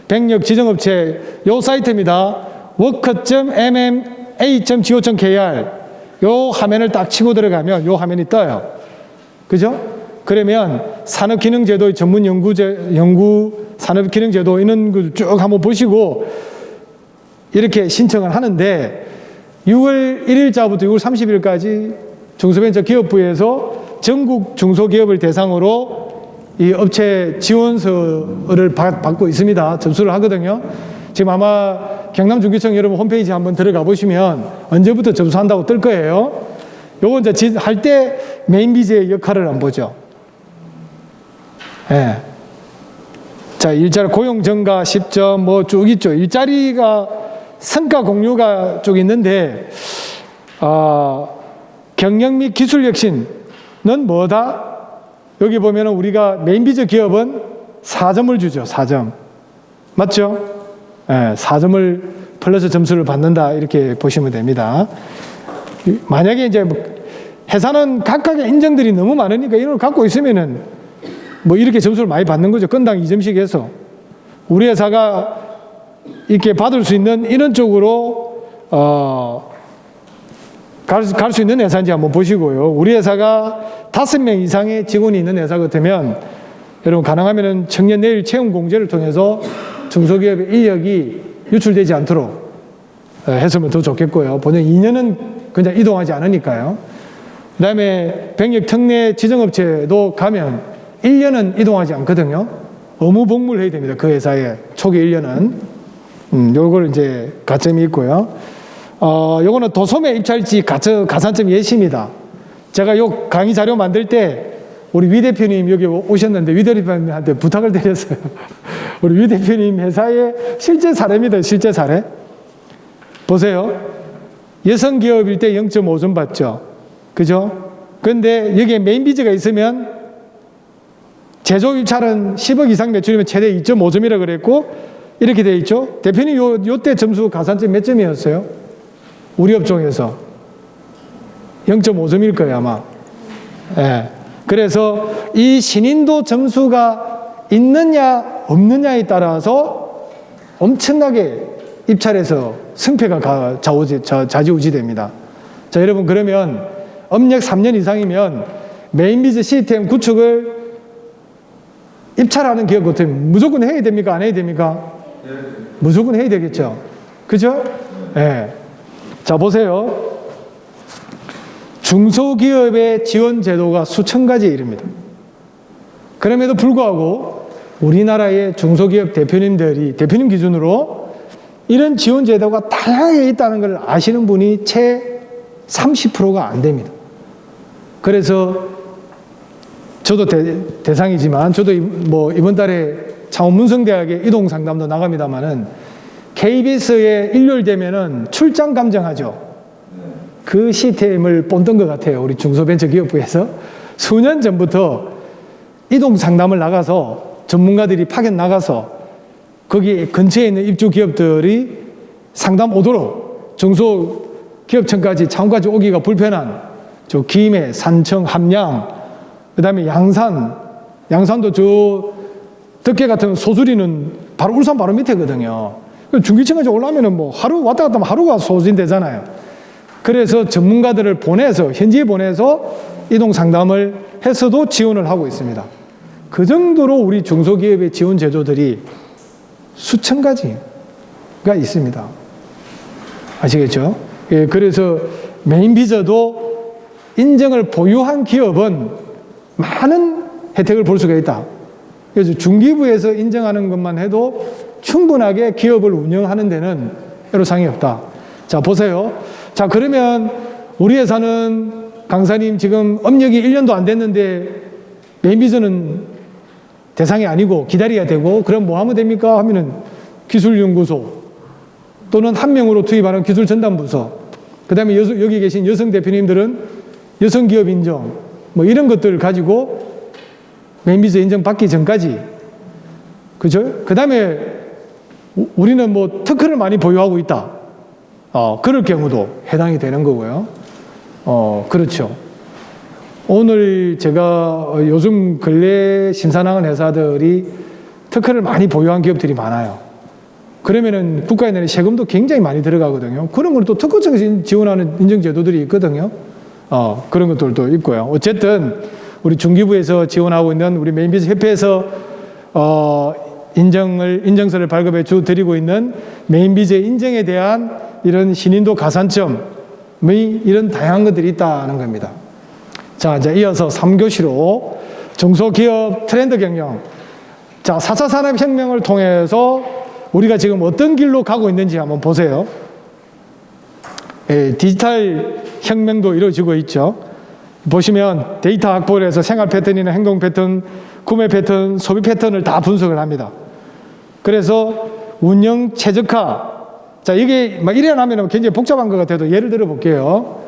병력 지정업체 요 사이트입니다. work.mma.go.kr 요 화면을 딱 치고 들어가면 요 화면이 떠요. 그죠? 그러면 산업기능제도의 전문 연구 산업기능제도 이런 걸 쭉 한번 보시고 이렇게 신청을 하는데 6월 1일자부터 6월 30일까지 중소벤처기업부에서 전국 중소기업을 대상으로 이 업체 지원서를 받고 있습니다. 접수를 하거든요. 지금 아마 경남중기청 여러분 홈페이지 한번 들어가 보시면 언제부터 접수한다고 뜰 거예요. 요거 이제 할 때 메인비즈의 역할을 한번 보죠. 예. 자, 일자리 고용 증가 10점 뭐 쭉 있죠. 일자리가 성과 공유가 쭉 있는데 경영 및 기술 혁신은 뭐다? 여기 보면 우리가 메인비즈 기업은 4점을 주죠. 4점. 맞죠? 네, 4점을 플러스 점수를 받는다. 이렇게 보시면 됩니다. 만약에 이제 회사는 각각의 인정들이 너무 많으니까 이런 걸 갖고 있으면은 뭐 이렇게 점수를 많이 받는 거죠. 건당 2점씩 해서. 우리 회사가 이렇게 받을 수 있는 이런 쪽으로 갈 수 있는 회사인지 한번 보시고요. 우리 회사가 5명 이상의 직원이 있는 회사 같으면 여러분 가능하면 청년 내일 채용 공제를 통해서 중소기업의 인력이 유출되지 않도록 했으면 더 좋겠고요. 본연 2년은 그냥 이동하지 않으니까요. 그 다음에 병력 특례 지정업체도 가면 1년은 이동하지 않거든요. 의무 복무를 해야 됩니다. 그 회사에 초기 1년은. 요걸 이제 가점이 있고요. 요거는 도소매 입찰지 가산점 예시입니다. 제가 요 강의 자료 만들 때 우리 위 대표님 여기 오셨는데 위 대표님한테 부탁을 드렸어요. 우리 위 대표님 회사의 실제 사례입니다. 실제 사례. 보세요. 여성 기업일 때 0.5점 받죠. 그죠? 근데 여기에 메인 비즈가 있으면 제조 입찰은 10억 이상 매출이면 최대 2.5점이라 그랬고 이렇게 돼 있죠. 대표님 요때 점수 가산점 몇 점이었어요? 우리 업종에서 0.5점일 거예요 아마. 예. 그래서 이 신인도 점수가 있느냐 없느냐에 따라서 엄청나게 입찰에서 승패가 좌지우지됩니다. 자, 여러분 그러면 업력 3년 이상이면 메인 비즈 시스템 구축을 입찰하는 기업 같으면 무조건 해야 됩니까? 안 해야 됩니까? 네. 무조건 해야 되겠죠. 그죠? 예. 네. 자, 보세요. 중소기업의 지원 제도가 수천 가지에 이릅니다. 그럼에도 불구하고 우리나라의 중소기업 대표님 기준으로 이런 지원 제도가 다양하게 있다는 걸 아시는 분이 채 30%가 안 됩니다. 그래서 저도 대상이지만 저도 뭐 이번 달에 창원 문성대학의 이동 상담도 나갑니다만은 KBS에 일요일 되면은 출장 감정하죠. 그 시스템을 본던 것 같아요. 우리 중소벤처기업부에서 수년 전부터 이동 상담을 나가서 전문가들이 파견 나가서 거기 근처에 있는 입주 기업들이 상담 오도록 중소기업청까지 창원까지 오기가 불편한 저 김해, 산청, 함양, 그 다음에 양산도 저 덕계 같은 소수리는 바로 울산 바로 밑에거든요. 중기층까지 올라오면은 뭐 하루 왔다 갔다 하면 하루가 소진되잖아요. 그래서 전문가들을 보내서 현지에 보내서 이동 상담을 해서도 지원을 하고 있습니다. 그 정도로 우리 중소기업의 지원 제도들이 수천 가지가 있습니다. 아시겠죠? 예, 그래서 메인 비저도 인정을 보유한 기업은 많은 혜택을 볼 수가 있다. 그래서 중기부에서 인정하는 것만 해도 충분하게 기업을 운영하는 데는 애로사항이 없다. 자, 보세요. 자, 그러면 우리 회사는 강사님 지금 업력이 1년도 안 됐는데 메인 비저는 대상이 아니고 기다려야 되고 그럼 뭐 하면 됩니까? 하면은 기술연구소 또는 한 명으로 투입하는 기술전담부서 그 다음에 여기 계신 여성 대표님들은 여성기업 인정 뭐 이런 것들을 가지고 메인 비저 인정 받기 전까지 그죠? 그 다음에 우리는 뭐 특허를 많이 보유하고 있다. 그럴 경우도 해당이 되는 거고요. 그렇죠. 오늘 제가 요즘 근래 신사나간 회사들이 특허를 많이 보유한 기업들이 많아요. 그러면은 국가에 내는 세금도 굉장히 많이 들어가거든요. 그런 걸 또 특허청에서 지원하는 인정제도들이 있거든요. 그런 것들도 있고요. 어쨌든 우리 중기부에서 지원하고 있는 우리 메인비즈 협회에서 인정서를 발급해 드리고 있는 메인비즈 인정에 대한 이런 신인도 가산점의 이런 다양한 것들이 있다는 겁니다. 자, 이제 이어서 3교시로 중소기업 트렌드 경영. 자, 4차 산업혁명을 통해서 우리가 지금 어떤 길로 가고 있는지 한번 보세요. 예, 디지털 혁명도 이루어지고 있죠. 보시면 데이터 확보를 해서 생활 패턴이나 행동 패턴, 구매 패턴, 소비 패턴을 다 분석을 합니다. 그래서 운영 최적화. 자, 이게 막 일어나면 굉장히 복잡한 것 같아도 예를 들어 볼게요.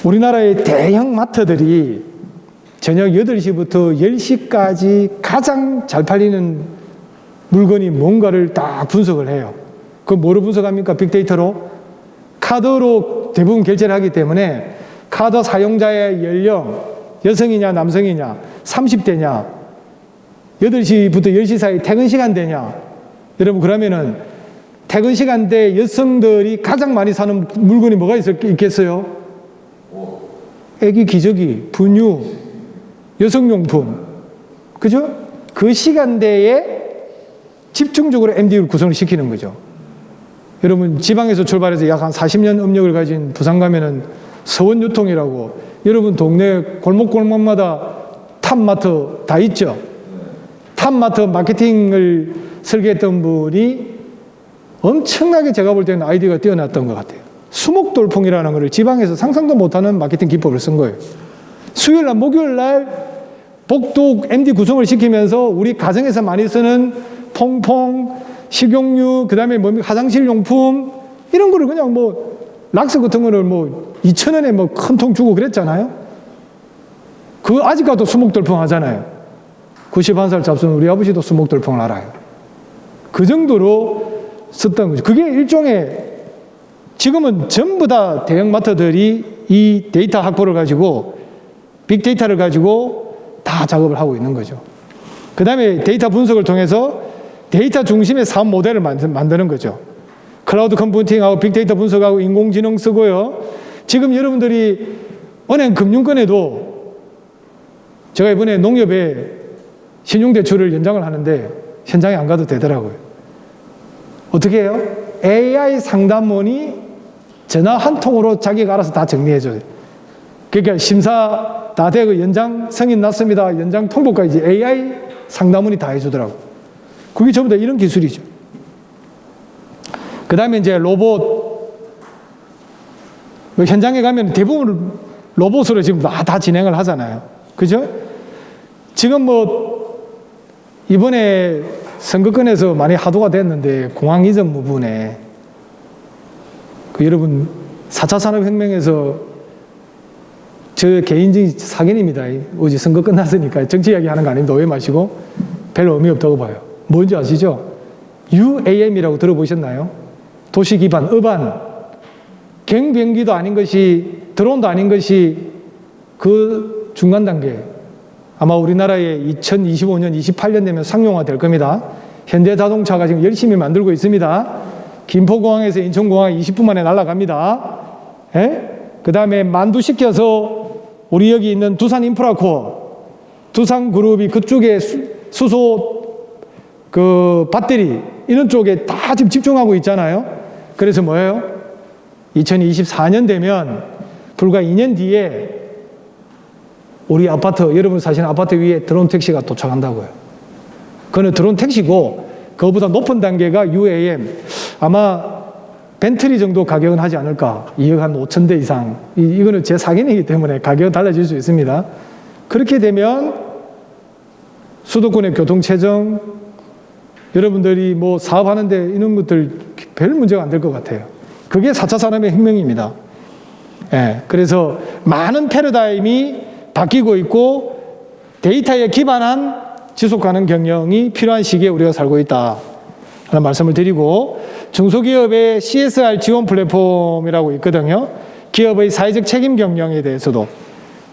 우리나라의 대형 마트들이 저녁 8시부터 10시까지 가장 잘 팔리는 물건이 뭔가를 딱 분석을 해요. 그건 뭐로 분석합니까? 빅데이터로? 카드로 대부분 결제를 하기 때문에 카드 사용자의 연령, 여성이냐 남성이냐, 30대냐, 8시부터 10시 사이 퇴근 시간대냐. 여러분 그러면은 퇴근 시간대 여성들이 가장 많이 사는 물건이 뭐가 있겠어요? 애기 기저귀, 분유, 여성용품. 그죠? 그 시간대에 집중적으로 MD를 구성을 시키는 거죠. 여러분 지방에서 출발해서 약 한 40년 업력을 가진 부산 가면은 서원유통이라고 여러분 동네 골목골목마다 탑마트 다 있죠. 탑마트 마케팅을 설계했던 분이 엄청나게 제가 볼 때는 아이디어가 뛰어났던 것 같아요. 수목돌풍이라는 것을 지방에서 상상도 못하는 마케팅 기법을 쓴 거예요. 수요일 날, 목요일 날 복도 MD 구성을 시키면서 우리 가정에서 많이 쓰는 퐁퐁, 식용유, 그 다음에 화장실 용품, 이런 거를 그냥 락스 같은 거를 2,000원에 큰 통 주고 그랬잖아요. 그거 아직까지도 수목돌풍 하잖아요. 91살 잡수는 우리 아버지도 수목돌풍을 알아요. 그 정도로 썼던 거죠. 그게 일종의, 지금은 전부 다 대형마트들이 이 데이터 확보를 가지고, 빅데이터를 가지고 다 작업을 하고 있는 거죠. 그 다음에 데이터 분석을 통해서 데이터 중심의 사업 모델을 만드는 거죠. 클라우드 컴퓨팅하고 빅데이터 분석하고 인공지능 쓰고요. 지금 여러분들이 은행 금융권에도 제가 이번에 농협에 신용대출을 연장을 하는데 현장에 안 가도 되더라고요. 어떻게 해요? AI 상담원이 전화 한 통으로 자기가 알아서 다 정리해줘요. 그러니까 심사 다 되고 연장 승인 났습니다. 연장 통보까지 AI 상담원이 다 해주더라고요. 그게 전부 다 이런 기술이죠. 그 다음에 이제 로봇, 현장에 가면 대부분 로봇으로 지금 다 진행을 하잖아요. 그죠? 지금 이번에 선거권에서 많이 하도가 됐는데, 공항 이전 부분에, 여러분, 4차 산업혁명에서 저 개인적인 사견입니다. 어제 선거 끝났으니까 정치 이야기 하는 거 아닙니다. 오해 마시고. 별로 의미 없다고 봐요. 뭔지 아시죠? UAM이라고 들어보셨나요? 도시 기반, 어반. 경비행기도 아닌 것이, 드론도 아닌 것이 그 중간 단계. 아마 우리나라에 2025년, 28년 되면 상용화 될 겁니다. 현대자동차가 지금 열심히 만들고 있습니다. 김포공항에서 인천공항 20분 만에 날아갑니다. 그 다음에 만두시켜서 우리 여기 있는 두산인프라코어, 두산그룹이 그쪽에 수소 배터리 이런 쪽에 다 지금 집중하고 있잖아요. 그래서 뭐예요? 2024년 되면 불과 2년 뒤에 우리 아파트, 여러분 사시는 아파트 위에 드론 택시가 도착한다고요. 그거는 드론 택시고, 그거보다 높은 단계가 UAM. 아마 벤틀리 정도 가격은 하지 않을까. 2억 한 5천 대 이상. 이거는 제 사견이기 때문에 가격은 달라질 수 있습니다. 그렇게 되면 수도권의 교통체증, 여러분들이 사업하는데 이런 것들 별 문제가 안 될 것 같아요. 그게 4차 산업의 혁명입니다. 그래서 많은 패러다임이 바뀌고 있고 데이터에 기반한 지속가능 경영이 필요한 시기에 우리가 살고 있다 하는 말씀을 드리고, 중소기업의 CSR 지원 플랫폼이라고 있거든요. 기업의 사회적 책임 경영에 대해서도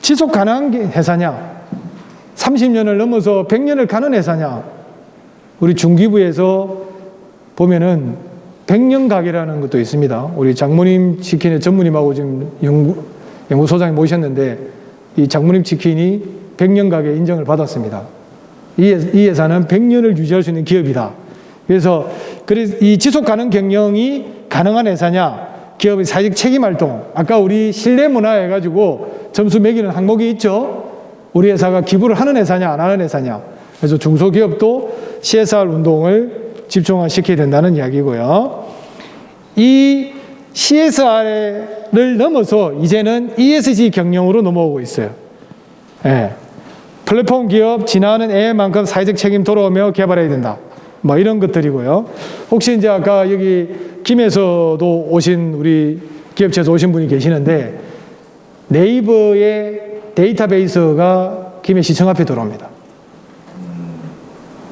지속가능한 회사냐, 30년을 넘어서 100년을 가는 회사냐. 우리 중기부에서 보면은 100년 가게라는 것도 있습니다. 우리 장모님 치킨의 전무님하고 지금 연구소장이 모셨는데, 이 장모님 치킨이 100년 가게 인정을 받았습니다. 이 회사는 100년을 유지할 수 있는 기업이다. 그래서 이 지속 가능 경영이 가능한 회사냐, 기업의 사회적 책임 활동, 아까 우리 신뢰 문화 해가지고 점수 매기는 항목이 있죠. 우리 회사가 기부를 하는 회사냐 안 하는 회사냐. 그래서 중소기업도 CSR 운동을 집중화시켜야 된다는 이야기고요. 이 CSR을 넘어서 이제는 ESG 경영으로 넘어오고 있어요. 플랫폼 기업 진화하는 AI만큼 사회적 책임 돌아오며 개발해야 된다. 이런 것들이고요. 혹시 이제 아까 여기 김에서도 오신 우리 기업체에서 오신 분이 계시는데, 네이버의 데이터베이스가 김해 시청 앞에 들어옵니다.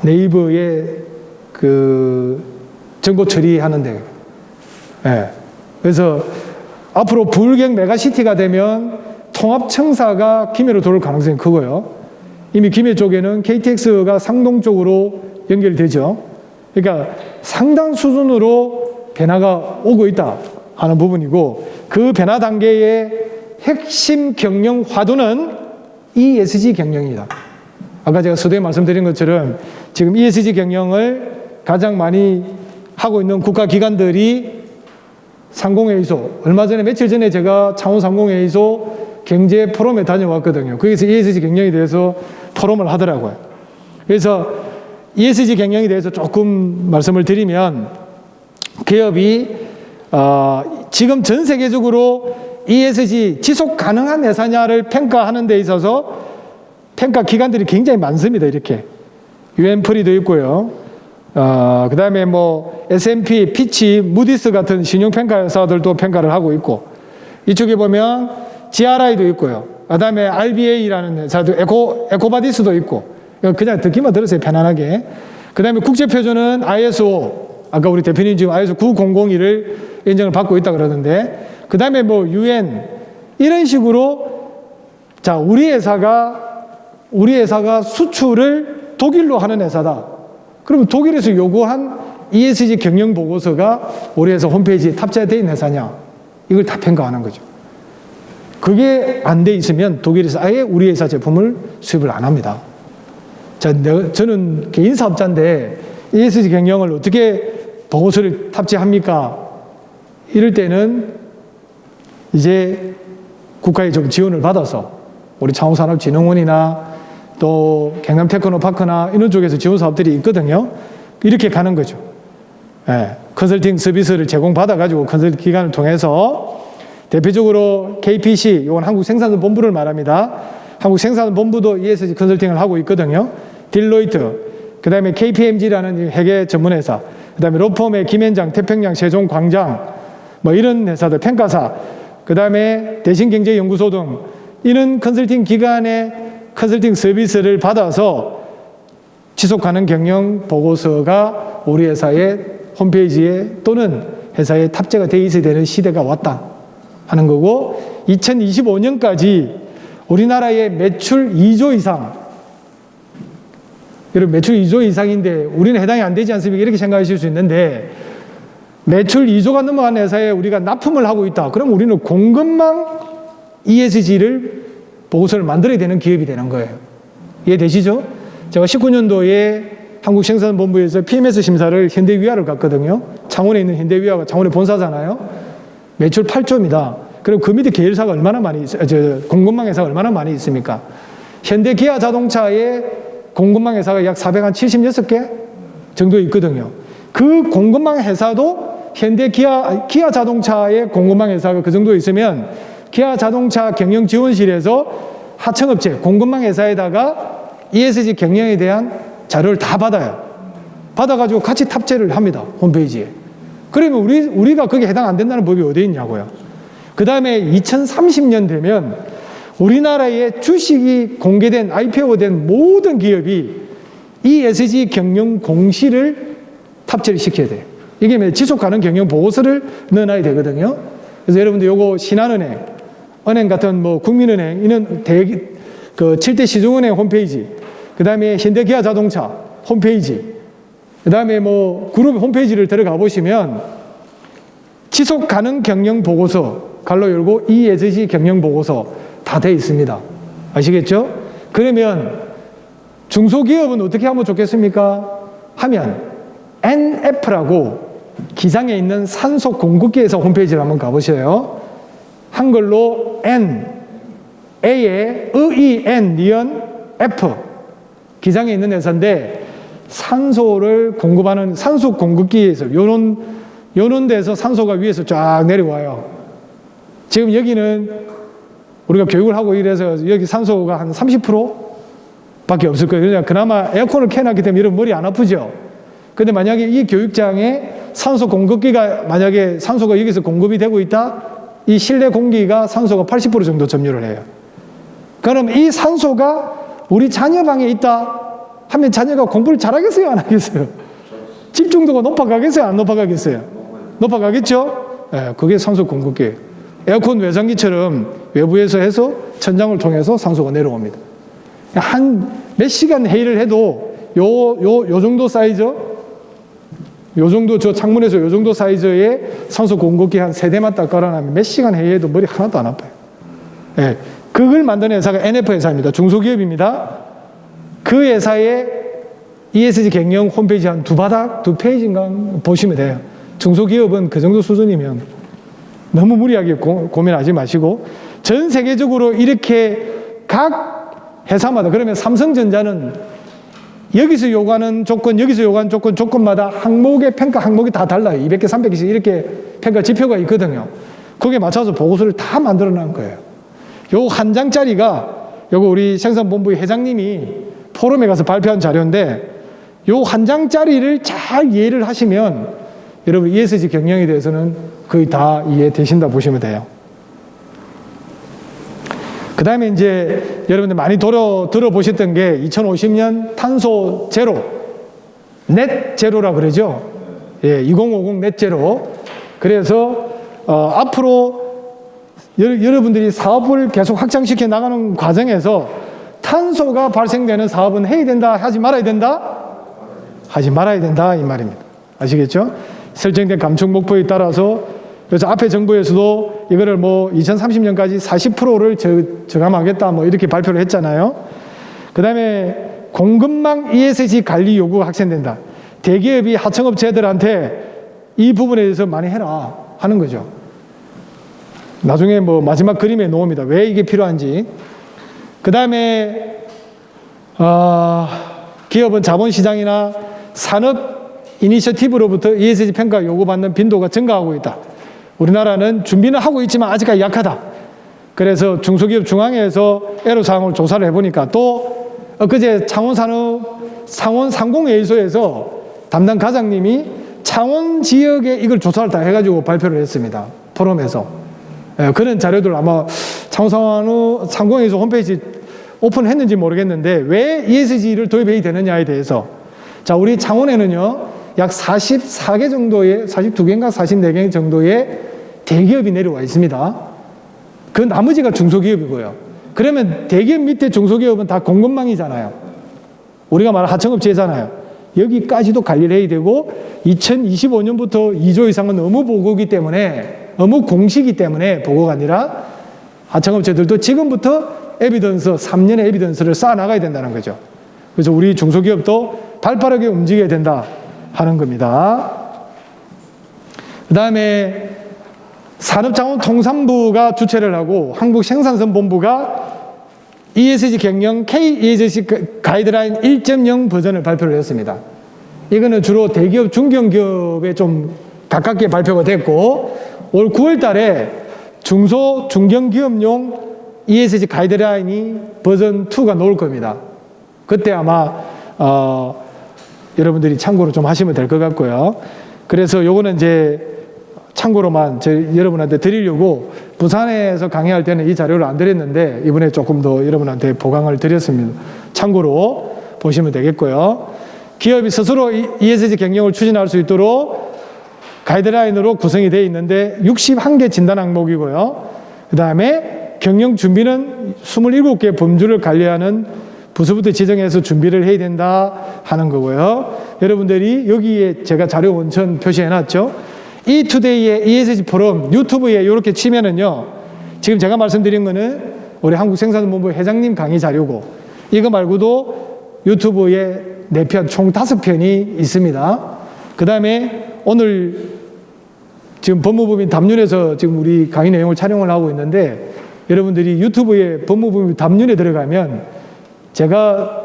네이버의 정보 처리하는데. 그래서 앞으로 불경 메가시티가 되면 통합청사가 김해로 들어올 가능성이 크고요. 이미 김해 쪽에는 KTX가 상동 쪽으로 연결되죠. 그러니까 상당 수준으로 변화가 오고 있다 하는 부분이고, 그 변화 단계의 핵심 경영 화두는 ESG 경영이다. 아까 제가 서두에 말씀드린 것처럼 지금 ESG 경영을 가장 많이 하고 있는 국가기관들이 상공회의소, 얼마 전에 며칠 전에 제가 창원 상공회의소 경제 포럼에 다녀왔거든요. 거기서 ESG 경영에 대해서 포럼을 하더라고요. 그래서 ESG 경영에 대해서 조금 말씀을 드리면, 기업이 지금 전 세계적으로 ESG 지속 가능한 회사냐를 평가하는 데 있어서 평가 기관들이 굉장히 많습니다. 이렇게 유엔프리도 있고요. 그 다음에 뭐 S&P, 피치, 무디스 같은 신용평가 회사들도 평가를 하고 있고, 이쪽에 보면 GRI도 있고요. 그 다음에 RBA라는 회사도 에코바디스도 있고, 그냥 듣기만 들으세요, 편안하게. 그 다음에 국제표준은 ISO, 아까 우리 대표님 지금 ISO 9001을 인정을 받고 있다 그러는데, 그 다음에 뭐 UN, 이런 식으로, 자, 우리 회사가 수출을 독일로 하는 회사다. 그러면 독일에서 요구한 ESG 경영 보고서가 우리 회사 홈페이지에 탑재되어 있는 회사냐? 이걸 다 평가하는 거죠. 그게 안 돼 있으면 독일에서 아예 우리 회사 제품을 수입을 안 합니다. 자, 저는 개인 사업자인데 ESG 경영을 어떻게 보고서를 탑재합니까? 이럴 때는 이제 국가의 좀 지원을 받아서 우리 창호산업진흥원이나 또 경남테크노파크나 이런 쪽에서 지원 사업들이 있거든요. 이렇게 가는 거죠. 예, 컨설팅 서비스를 제공받아가지고 컨설팅 기관을 통해서 대표적으로 KPC, 이건 한국생산본부를 말합니다. 한국생산본부도 ESG 컨설팅을 하고 있거든요. 딜로이트, 그 다음에 KPMG라는 회계 전문회사, 그 다음에 로펌의 김현장, 태평양, 세종, 광장, 뭐 이런 회사들, 평가사, 그 다음에 대신경제연구소 등 이런 컨설팅 기관의 컨설팅 서비스를 받아서 지속가능 경영 보고서가 우리 회사의 홈페이지에 또는 회사에 탑재가 되어 있어야 되는 시대가 왔다 하는 거고, 2025년까지 우리나라의 매출 2조 이상, 여러분 매출 2조 이상인데 우리는 해당이 안 되지 않습니까? 이렇게 생각하실 수 있는데, 매출 2조가 넘어간 회사에 우리가 납품을 하고 있다. 그럼 우리는 공급망 ESG를 보고서를 만들어야 되는 기업이 되는 거예요. 이해되시죠? 제가 19년도에 한국생산본부에서 PMS 심사를 현대위아를 갔거든요. 창원에 있는 현대위아가 창원의 본사잖아요. 매출 8조입니다. 그리고 그 밑에 계열사가 얼마나 많이 공급망 회사가 얼마나 많이 있습니까? 현대 기아 자동차의 공급망 회사가 약 476개 정도 있거든요. 그 공급망 회사도 현대 기아 자동차의 공급망 회사가 그 정도 있으면 기아 자동차 경영지원실에서 하청업체, 공급망 회사에다가 ESG 경영에 대한 자료를 다 받아요. 받아가지고 같이 탑재를 합니다. 홈페이지에. 그러면 우리가 거기에 해당 안 된다는 법이 어디 있냐고요. 그 다음에 2030년 되면 우리나라의 주식이 공개된, IPO된 모든 기업이 ESG 경영 공시를 탑재를 시켜야 돼요. 이게 지속가능 경영 보고서를 넣어놔야 되거든요. 그래서 여러분들 요거 신한은행, 은행 같은 뭐 국민은행, 이런 그 7대 시중은행 홈페이지, 그 다음에 현대기아 자동차 홈페이지, 그 다음에 뭐 그룹 홈페이지를 들어가 보시면 지속 가능 경영 보고서, 갈로 열고 ESG 경영 보고서 다 돼 있습니다. 아시겠죠? 그러면 중소기업은 어떻게 하면 좋겠습니까? 하면 NF라고 기장에 있는 산소 공급기에서 홈페이지를 한번 가보셔요. 한글로 N, A에 EN, 니은, F 기장에 있는 회사인데, 산소를 공급하는 산소 공급기에서 요런 데서 산소가 위에서 쫙 내려와요. 지금 여기는 우리가 교육을 하고 이래서 여기 산소가 한 30% 밖에 없을 거예요. 그러니까 그나마 에어컨을 켜놨기 때문에 이런 머리 안 아프죠. 근데 만약에 이 교육장에 산소 공급기가, 만약에 산소가 여기서 공급이 되고 있다, 이 실내 공기가 산소가 80% 정도 점유를 해요. 그럼 이 산소가 우리 자녀 방에 있다 하면 자녀가 공부를 잘하겠어요, 안 하겠어요? 집중도가 높아가겠어요, 안 높아가겠어요? 높아가겠죠? 예, 그게 산소 공급기예요. 에어컨 외장기처럼 외부에서 해서 천장을 통해서 산소가 내려옵니다. 한 몇 시간 회의를 해도 요 정도 사이즈, 요 정도, 저 창문에서 요 정도 사이즈의 산소 공급기 한 3대만 딱 깔아놓으면 몇 시간 회의해도 머리 하나도 안 아파요. 예, 그걸 만드는 회사가 NF 회사입니다. 중소기업입니다. 그 회사의 ESG 경영 홈페이지 한 두 페이지인가 보시면 돼요. 중소기업은 그 정도 수준이면 너무 무리하게 고민하지 마시고, 전 세계적으로 이렇게 각 회사마다, 그러면 삼성전자는 여기서 요구하는 조건, 여기서 요구하는 조건, 조건마다 항목의 평가 항목이 다 달라요. 200개, 300개씩 이렇게 평가 지표가 있거든요. 거기에 맞춰서 보고서를 다 만들어 놓은 거예요. 요 한 장짜리가 요거 우리 생산본부의 회장님이 포럼에 가서 발표한 자료인데 요 한 장짜리를 잘 이해를 하시면 여러분 ESG 경영에 대해서는 거의 다 이해되신다 보시면 돼요. 그 다음에 이제 여러분들 많이 들어보셨던 게 2050년 탄소 제로, 넷 제로라 그러죠. 예, 2050 넷 제로. 그래서 앞으로 여러분들이 사업을 계속 확장시켜 나가는 과정에서 탄소가 발생되는 사업은 해야 된다, 하지 말아야 된다? 하지 말아야 된다 이 말입니다. 아시겠죠? 설정된 감축 목표에 따라서 그래서 앞에 정부에서도 이거를 뭐 2030년까지 40%를 저감하겠다 뭐 이렇게 발표를 했잖아요. 그 다음에 공급망 ESG 관리 요구가 확산된다. 대기업이 하청업체들한테 이 부분에 대해서 많이 해라 하는 거죠. 나중에 뭐 마지막 그림에 놓습니다. 왜 이게 필요한지. 그 다음에 기업은 자본시장이나 산업 이니셔티브로부터 ESG 평가 요구받는 빈도가 증가하고 있다. 우리나라는 준비는 하고 있지만 아직까지 약하다. 그래서 중소기업 중앙회에서 애로사항을 조사를 해보니까 또 엊그제 창원상공회의소에서 담당 과장님이 창원 지역에 이걸 조사를 다 해가지고 발표를 했습니다. 포럼에서. 그런 자료들 아마 창원상공회의소 홈페이지 오픈했는지 모르겠는데 왜 ESG를 도입해야 되느냐에 대해서 자, 우리 창원에는요 약 44개 정도의 42개인가 44개 정도의 대기업이 내려와 있습니다. 그 나머지가 중소기업이고요. 그러면 대기업 밑에 중소기업은 다 공급망이잖아요. 우리가 말하는 하청업체잖아요. 여기까지도 관리를 해야 되고 2025년부터 2조 이상은 의무 보고이기 때문에 의무 공시이기 때문에 보고가 아니라 하청업체들도 지금부터 에비던스 3년의 에비던스를 쌓아 나가야 된다는 거죠. 그래서 우리 중소기업도 발빠르게 움직여야 된다 하는 겁니다. 그 다음에 산업자원통상부가 주최를 하고 한국생산선본부가 ESG 경영 K-ESG 가이드라인 1.0 버전을 발표를 했습니다. 이거는 주로 대기업, 중견기업에 좀 가깝게 발표가 됐고 올 9월 달에 중소, 중견기업용 ESG 가이드라인이 버전 2가 나올 겁니다. 그때 아마 여러분들이 참고로 좀 하시면 될 것 같고요. 그래서 요거는 이제 참고로만 여러분한테 드리려고 부산에서 강의할 때는 이 자료를 안 드렸는데 이번에 조금 더 여러분한테 보강을 드렸습니다. 참고로 보시면 되겠고요. 기업이 스스로 ESG 경영을 추진할 수 있도록 가이드라인으로 구성이 되어 있는데 61개 진단 항목이고요. 그 다음에 경영 준비는 27개 범주를 관리하는 부서부터 지정해서 준비를 해야 된다 하는 거고요. 여러분들이 여기에 제가 자료 원천 표시해놨죠. 이투데이의 ESG 포럼 유튜브에 이렇게 치면은요. 지금 제가 말씀드린 거는 우리 한국생산본부 회장님 강의 자료고 이거 말고도 유튜브에 4편 총 5편이 있습니다. 그 다음에 오늘 지금 법무법인 담륜에서 지금 우리 강의 내용을 촬영을 하고 있는데 여러분들이 유튜브에 법무법인 담륜에 들어가면 제가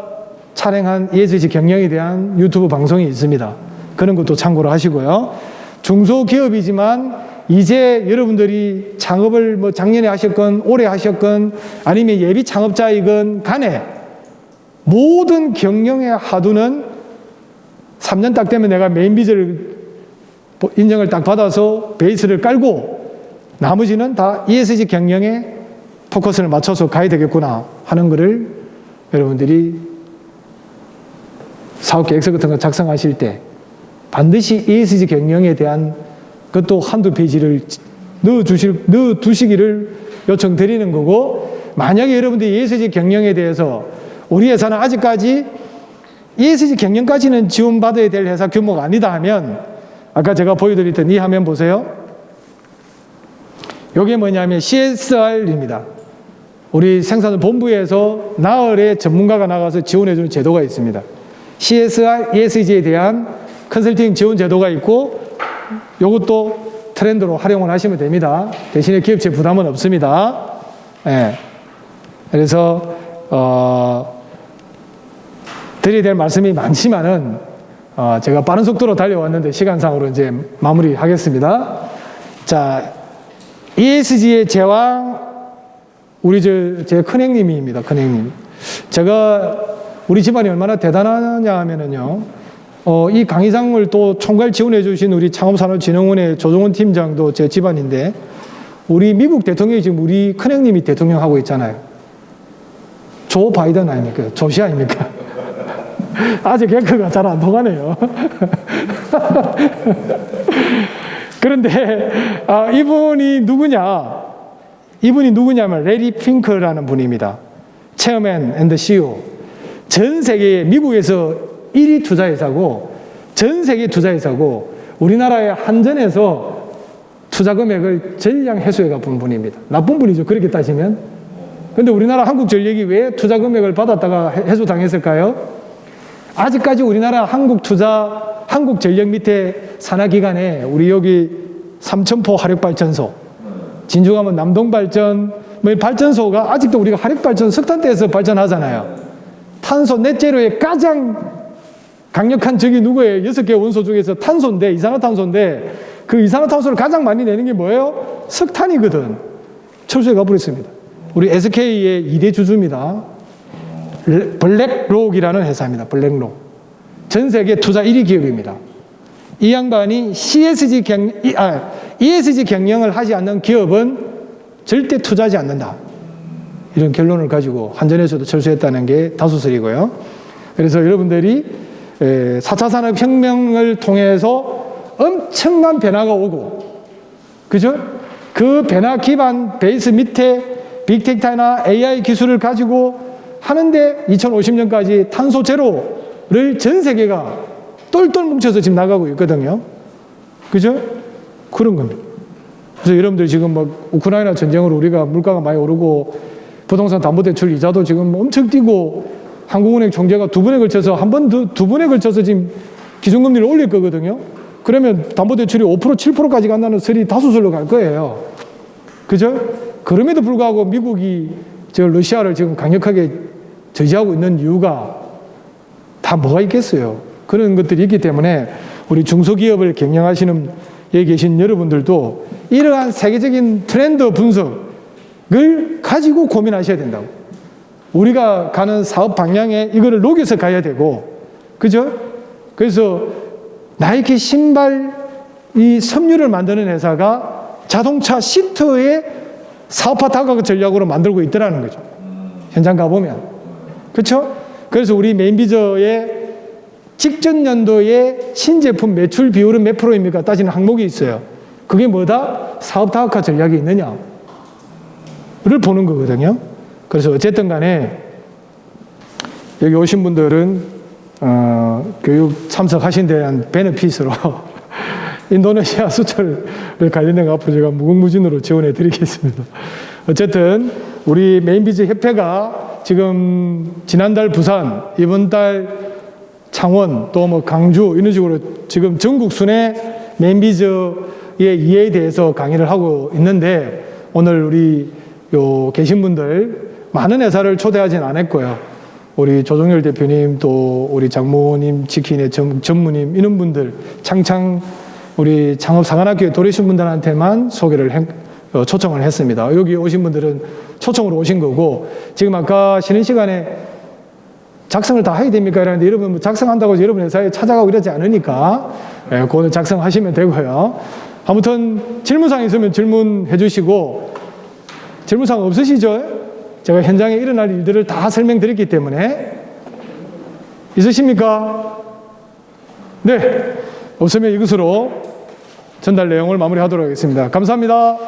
촬영한 ESG 경영에 대한 유튜브 방송이 있습니다. 그런 것도 참고로 하시고요. 중소기업이지만 이제 여러분들이 창업을 뭐 작년에 하셨건 올해 하셨건 아니면 예비 창업자이건 간에 모든 경영의 하두는 3년 딱 되면 내가 메인 비즈를 인정을 딱 받아서 베이스를 깔고 나머지는 다 ESG 경영에 포커스를 맞춰서 가야 되겠구나 하는 거를 여러분들이 사업계획서 같은 거 작성하실 때 반드시 ESG 경영에 대한 그것도 한두 페이지를 넣어두시기를 요청드리는 거고 만약에 여러분들이 ESG 경영에 대해서 우리 회사는 아직까지 ESG 경영까지는 지원받아야 될 회사 규모가 아니다 하면 아까 제가 보여드렸던 이 화면 보세요. 이게 뭐냐면 CSR입니다. 우리 생산본부에서 나흘에 전문가가 나가서 지원해주는 제도가 있습니다. CSR, ESG에 대한 컨설팅 지원 제도가 있고 이것도 트렌드로 활용을 하시면 됩니다. 대신에 기업체 부담은 없습니다. 예. 그래서 드려야 될 말씀이 많지만은 제가 빠른 속도로 달려왔는데 시간상으로 이제 마무리하겠습니다. 자, ESG의 제왕 우리 제 큰형님입니다. 큰형님. 제가 우리 집안이 얼마나 대단하냐 하면은요. 이 강의상을 또 총괄 지원해 주신 우리 창업산업진흥원의 조정원 팀장도 제 집안인데 우리 미국 대통령이 지금 우리 큰형님이 대통령 하고 있잖아요. 조 바이든 아닙니까? 조시 아닙니까? 아직 개그가 잘 안 통하네요. 그런데 이분이 누구냐면 레리 핑크라는 분입니다. 체어맨 앤드 CEO. 전 세계 미국에서 1위 투자회사고 전 세계 투자회사고 우리나라의 한전에서 투자 금액을 전량 회수해 본 분입니다. 나쁜 분이죠. 그렇게 따지면. 근데 우리나라 한국전력이 왜 투자 금액을 받았다가 회수당했을까요? 아직까지 우리나라 한국전력 밑에 산하기관에 우리 여기 삼천포 화력발전소, 진주 가면 남동발전, 발전소가 아직도 우리가 화력발전 석탄대에서 발전하잖아요. 탄소 넷제로의 가장 강력한 적이 누구예요? 6개 원소 중에서 탄소인데, 이산화탄소인데, 그 이산화탄소를 가장 많이 내는 게 뭐예요? 석탄이거든. 철수해 가버렸습니다. 우리 SK의 2대 주주입니다. 블랙록이라는 회사입니다. 블랙록. 전 세계 투자 1위 기업입니다. 이 양반이 ESG 경영을 하지 않는 기업은 절대 투자하지 않는다. 이런 결론을 가지고 한전에서도 철수했다는 게 다수설이고요. 그래서 여러분들이 4차 산업혁명을 통해서 엄청난 변화가 오고, 그죠? 그 변화 기반 베이스 밑에 빅데이터나 AI 기술을 가지고 하는데 2050년까지 탄소 제로를 전 세계가 똘똘 뭉쳐서 지금 나가고 있거든요. 그죠? 그런 겁니다. 그래서 여러분들 지금 막 우크라이나 전쟁으로 우리가 물가가 많이 오르고 부동산 담보대출 이자도 지금 엄청 뛰고 한국은행 총재가 두 번에 걸쳐서 지금 기준금리를 올릴 거거든요. 그러면 담보대출이 5% 7%까지 간다는 설이 다수설로 갈 거예요. 그죠? 그럼에도 불구하고 미국이 러시아를 지금 강력하게 저지하고 있는 이유가 다 뭐가 있겠어요. 그런 것들이 있기 때문에 우리 중소기업을 경영하시는 여기 계신 여러분들도 이러한 세계적인 트렌드 분석을 가지고 고민하셔야 된다고. 우리가 가는 사업 방향에 이거를 녹여서 가야 되고, 그죠? 그래서 나이키 신발 이 섬유를 만드는 회사가 자동차 시트의 사업화 다각 전략으로 만들고 있더라는 거죠. 현장 가보면. 그렇죠? 그래서 우리 메인비저의 직전 연도의 신제품 매출 비율은 몇 프로입니까? 따지는 항목이 있어요. 그게 뭐다? 사업 다각화 전략이 있느냐를 보는 거거든요. 그래서 어쨌든 간에 여기 오신 분들은 교육 참석하신 데 대한 베네핏으로 인도네시아 수출을 관련된 거 앞으로 제가 무궁무진으로 지원해 드리겠습니다. 어쨌든 우리 메인비즈 협회가 지금 지난달 부산, 이번 달 창원, 또 뭐 강주 이런 식으로 지금 전국 순회 메인비즈의 이해에 대해서 강의를 하고 있는데 오늘 우리 계신 분들 많은 회사를 초대하진 않았고요. 우리 조정열 대표님 또 우리 장모님, 치킨의 전무님 이런 분들 창창 우리 창업사관학교에 들어오신 분들한테만 소개를 초청을 했습니다. 여기 오신 분들은 초청으로 오신 거고 지금 아까 쉬는 시간에 작성을 다 해야 됩니까? 이러는데 여러분 작성한다고 해서 여러분 회사에 찾아가고 이러지 않으니까 그거는 작성하시면 되고요. 아무튼 질문사항 있으면 질문해 주시고 질문사항 없으시죠? 제가 현장에 일어날 일들을 다 설명드렸기 때문에 있으십니까? 네. 없으면 이것으로 전달 내용을 마무리하도록 하겠습니다. 감사합니다.